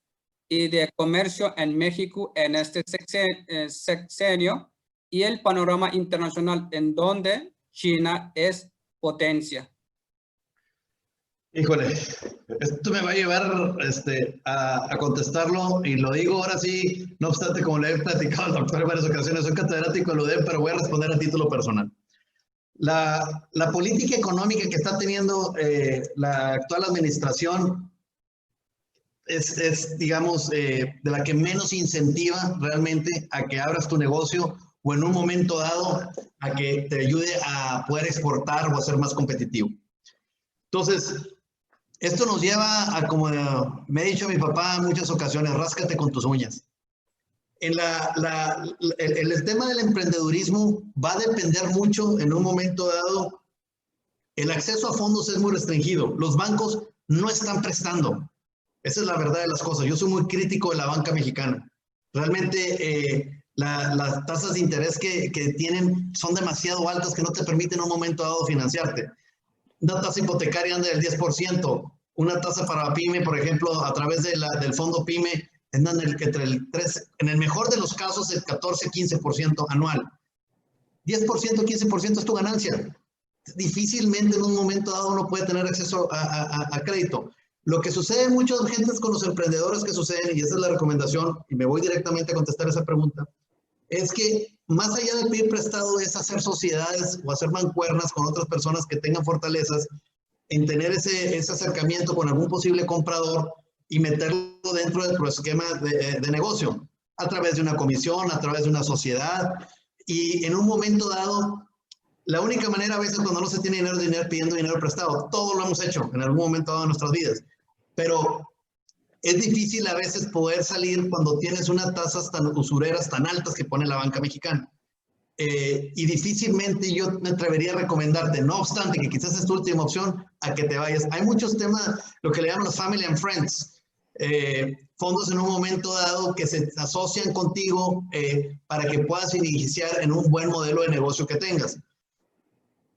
[SPEAKER 2] y de comercio en México en este sexenio y el panorama internacional en donde China es potencia?
[SPEAKER 3] Híjole, esto me va a llevar a contestarlo y lo digo ahora sí, no obstante, como le he platicado al doctor en varias ocasiones, soy catedrático de la UDEM, pero voy a responder a título personal. La política económica que está teniendo la actual administración digamos, de la que menos incentiva realmente a que abras tu negocio o en un momento dado a que te ayude a poder exportar o a ser más competitivo. Entonces, esto nos lleva a, como me ha dicho mi papá en muchas ocasiones, ráscate con tus uñas. El tema del emprendedurismo va a depender mucho en un momento dado. El acceso a fondos es muy restringido. Los bancos no están prestando. Esa es la verdad de las cosas. Yo soy muy crítico de la banca mexicana. Realmente las tasas de interés que tienen son demasiado altas que no te permiten en un momento dado financiarte. Una tasa hipotecaria anda del 10%. Una tasa para PYME, por ejemplo, a través del fondo PYME, andan entre el 3, en el mejor de los casos, el 14-15% anual. 10%, 15% es tu ganancia. Difícilmente en un momento dado uno puede tener acceso a crédito. Lo que sucede en muchas gentes con los emprendedores que suceden, y esa es la recomendación, y me voy directamente a contestar esa pregunta, es que más allá de pedir prestado es hacer sociedades o hacer mancuernas con otras personas que tengan fortalezas en tener ese acercamiento con algún posible comprador y meterlo dentro del esquema de negocio, a través de una comisión, a través de una sociedad, y en un momento dado, la única manera a veces cuando no se tiene dinero pidiendo dinero prestado. Todo lo hemos hecho en algún momento dado de nuestras vidas. Pero es difícil a veces poder salir cuando tienes unas tasas tan usureras, tan altas que pone la banca mexicana. Y difícilmente yo me atrevería a recomendarte, no obstante que quizás es tu última opción, a que te vayas. Hay muchos temas, lo que le llaman los family and friends. Fondos en un momento dado que se asocian contigo para que puedas iniciar en un buen modelo de negocio que tengas.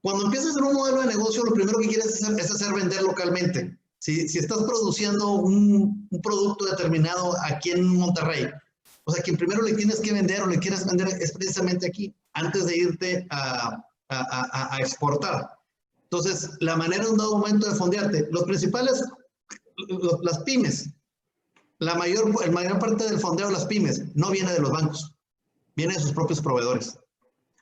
[SPEAKER 3] Cuando empiezas en un modelo de negocio, lo primero que quieres es hacer vender localmente. Si estás produciendo un producto determinado aquí en Monterrey, o sea, quien primero le tienes que vender o le quieres vender es precisamente aquí, antes de irte a exportar. Entonces, la manera en un dado momento de fondearte, los principales, las pymes, la mayor parte del fondeo de las pymes no viene de los bancos, viene de sus propios proveedores.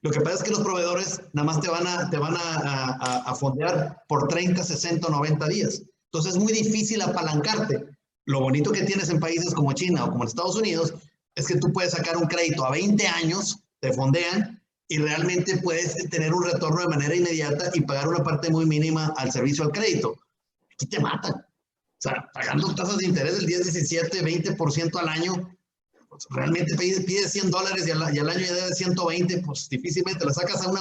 [SPEAKER 3] Lo que pasa es que los proveedores nada más te van a fondear por 30, 60, 90 días. Entonces es muy difícil apalancarte. Lo bonito que tienes en países como China o como Estados Unidos es que tú puedes sacar un crédito a 20 años, te fondean y realmente puedes tener un retorno de manera inmediata y pagar una parte muy mínima al servicio al crédito. Aquí te matan. O sea, pagando tasas de interés del 10, 17, 20% al año, pues realmente pides $100 y al año ya debes 120, pues difícilmente la sacas a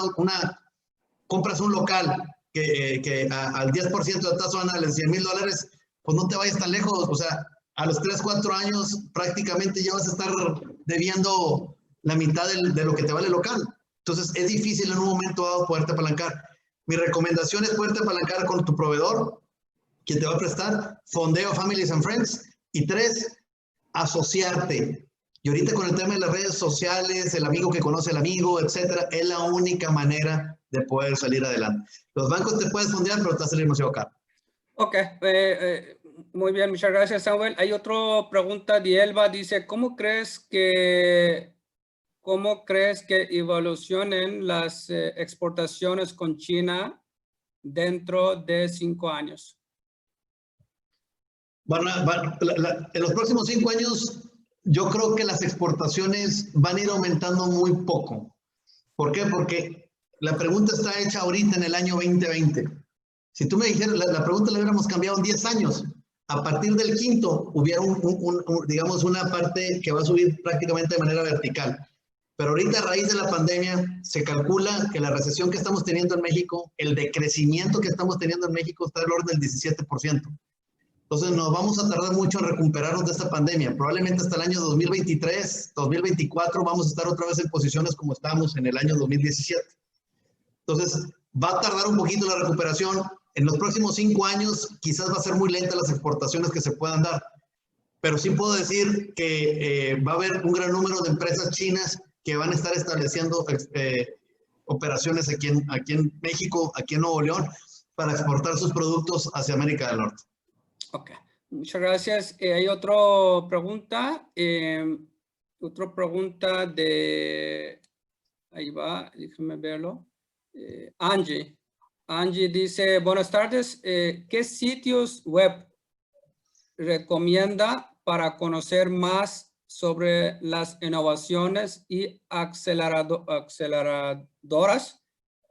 [SPEAKER 3] compras un local que al 10% de tasa anual en $100,000, pues no te vayas tan lejos. O sea, a los 3, 4 años prácticamente ya vas a estar debiendo la mitad de lo que te vale el local. Entonces es difícil en un momento dado poderte apalancar. Mi recomendación es poderte apalancar con tu proveedor, quien te va a prestar, fondeo Families and Friends, y 3, asociarte. Y ahorita con el tema de las redes sociales, el amigo que conoce al amigo, etcétera, es la única manera de poder salir adelante. Los bancos te puedes fondear, pero te va a salir demasiado caro.
[SPEAKER 2] Ok, muy bien, muchas gracias, Samuel. Hay otra pregunta de Elba, dice, ¿cómo crees que evolucionen las exportaciones con China dentro de 5 años?
[SPEAKER 3] En los próximos 5 años, yo creo que las exportaciones van a ir aumentando muy poco. ¿Por qué? Porque la pregunta está hecha ahorita en el año 2020. Si tú me dijeras, la pregunta la hubiéramos cambiado en 10 años. A partir del quinto, hubiera digamos, una parte que va a subir prácticamente de manera vertical. Pero ahorita, a raíz de la pandemia, se calcula que la recesión que estamos teniendo en México, el decrecimiento que estamos teniendo en México está del orden del 17%. Entonces nos vamos a tardar mucho en recuperarnos de esta pandemia. Probablemente hasta el año 2023, 2024 vamos a estar otra vez en posiciones como estábamos en el año 2017. Entonces va a tardar un poquito la recuperación. En los próximos 5 años quizás va a ser muy lenta las exportaciones que se puedan dar. Pero sí puedo decir que va a haber un gran número de empresas chinas que van a estar estableciendo operaciones aquí en México, aquí en Nuevo León, para exportar sus productos hacia América del Norte.
[SPEAKER 2] Ok, muchas gracias. Hay otra pregunta. Ahí va, déjame verlo. Angie dice, buenas tardes. ¿Qué sitios web recomienda para conocer más sobre las innovaciones y aceleradoras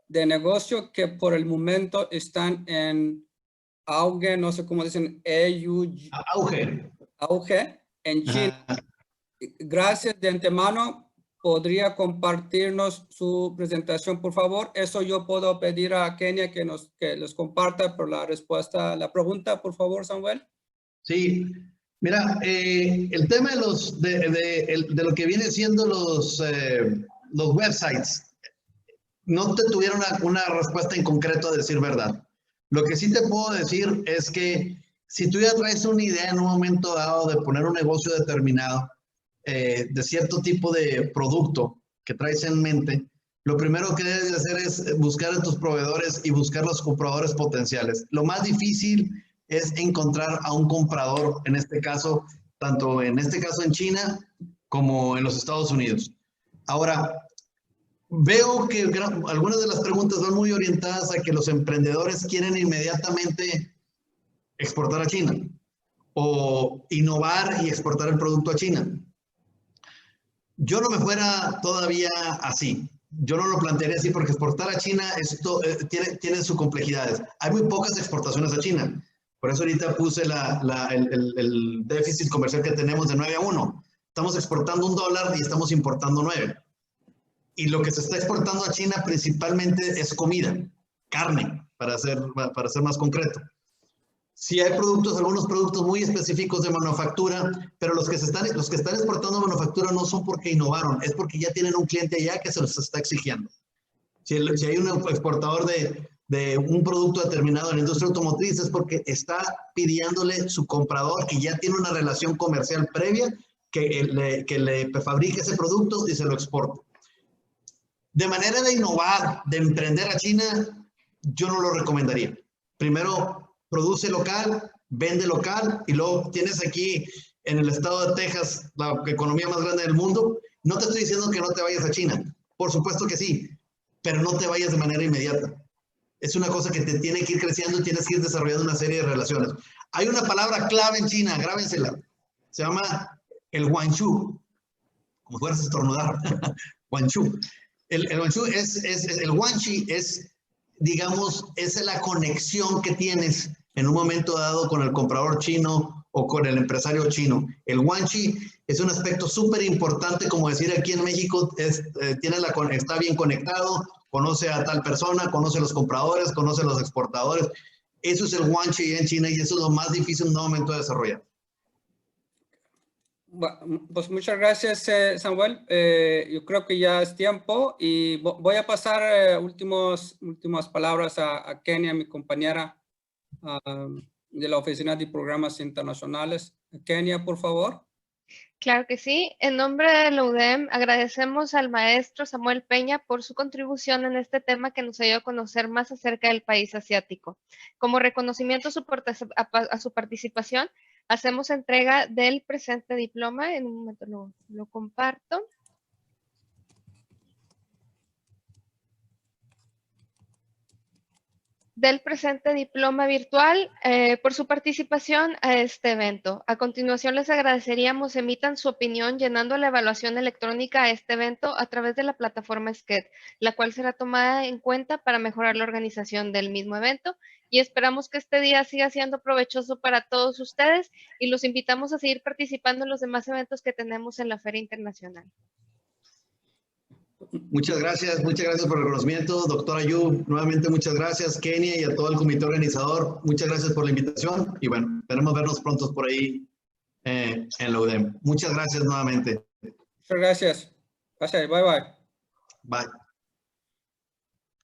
[SPEAKER 2] de negocio que por el momento están en auge, no sé cómo dicen, auge en China? Gracias de antemano. ¿Podría compartirnos su presentación, por favor? Eso yo puedo pedir a Kenia que les comparta por la respuesta a la pregunta, por favor, Samuel.
[SPEAKER 3] Sí, mira, el tema de lo que viene siendo los websites, no te tuvieron una respuesta en concreto a decir verdad. Lo que sí te puedo decir es que si tú ya traes una idea en un momento dado de poner un negocio determinado, de cierto tipo de producto que traes en mente, lo primero que debes de hacer es buscar a tus proveedores y buscar los compradores potenciales. Lo más difícil es encontrar a un comprador, en este caso, tanto en China como en los Estados Unidos. Ahora, veo que algunas de las preguntas van muy orientadas a que los emprendedores quieren inmediatamente exportar a China o innovar y exportar el producto a China. Yo no me fuera todavía así. Yo no lo plantearía así porque exportar a China tiene sus complejidades. Hay muy pocas exportaciones a China. Por eso ahorita puse el déficit comercial que tenemos de 9-1. Estamos exportando $1 y estamos importando 9. Y lo que se está exportando a China principalmente es comida, carne, para ser más concreto. Sí hay algunos productos muy específicos de manufactura, pero los que están exportando manufactura no son porque innovaron, es porque ya tienen un cliente allá que se los está exigiendo. Si hay un exportador de un producto determinado en la industria automotriz, es porque está pidiéndole su comprador que ya tiene una relación comercial previa que le fabrique ese producto y se lo exporte. De manera de innovar, de emprender a China, yo no lo recomendaría. Primero, produce local, vende local, y luego tienes aquí en el estado de Texas la economía más grande del mundo. No te estoy diciendo que no te vayas a China, por supuesto que sí, pero no te vayas de manera inmediata. Es una cosa que te tiene que ir creciendo y tienes que ir desarrollando una serie de relaciones. Hay una palabra clave en China, grábensela, se llama el guanchu, como fueras a estornudar, guanchu. El guanchu el guanchi es, digamos, es la conexión que tienes en un momento dado con el comprador chino o con el empresario chino. El guanchi es un aspecto súper importante, como decir aquí en México, está bien conectado, conoce a tal persona, conoce a los compradores, conoce a los exportadores. Eso es el guanchi en China y eso es lo más difícil en un momento de desarrollar.
[SPEAKER 2] Pues muchas gracias, Samuel. Yo creo que ya es tiempo y voy a pasar últimas palabras a Kenia, mi compañera de la Oficina de Programas Internacionales. Kenia, por favor.
[SPEAKER 1] Claro que sí. En nombre de la UDEM, agradecemos al maestro Samuel Peña por su contribución en este tema que nos ayudó a conocer más acerca del país asiático. Como reconocimiento a su participación, hacemos entrega del presente diploma. En un momento lo comparto. Del presente diploma virtual por su participación a este evento. A continuación les agradeceríamos emitan su opinión llenando la evaluación electrónica a este evento a través de la plataforma SCHED, la cual será tomada en cuenta para mejorar la organización del mismo evento, y esperamos que este día siga siendo provechoso para todos ustedes y los invitamos a seguir participando en los demás eventos que tenemos en la Feria Internacional.
[SPEAKER 3] Muchas gracias por el reconocimiento, doctora Yu. Nuevamente muchas gracias, Kenia, y a todo el comité organizador. Muchas gracias por la invitación y bueno, esperemos vernos pronto por ahí en la UDEM. Muchas gracias nuevamente.
[SPEAKER 2] Muchas gracias. Gracias. Bye, bye.
[SPEAKER 3] Bye.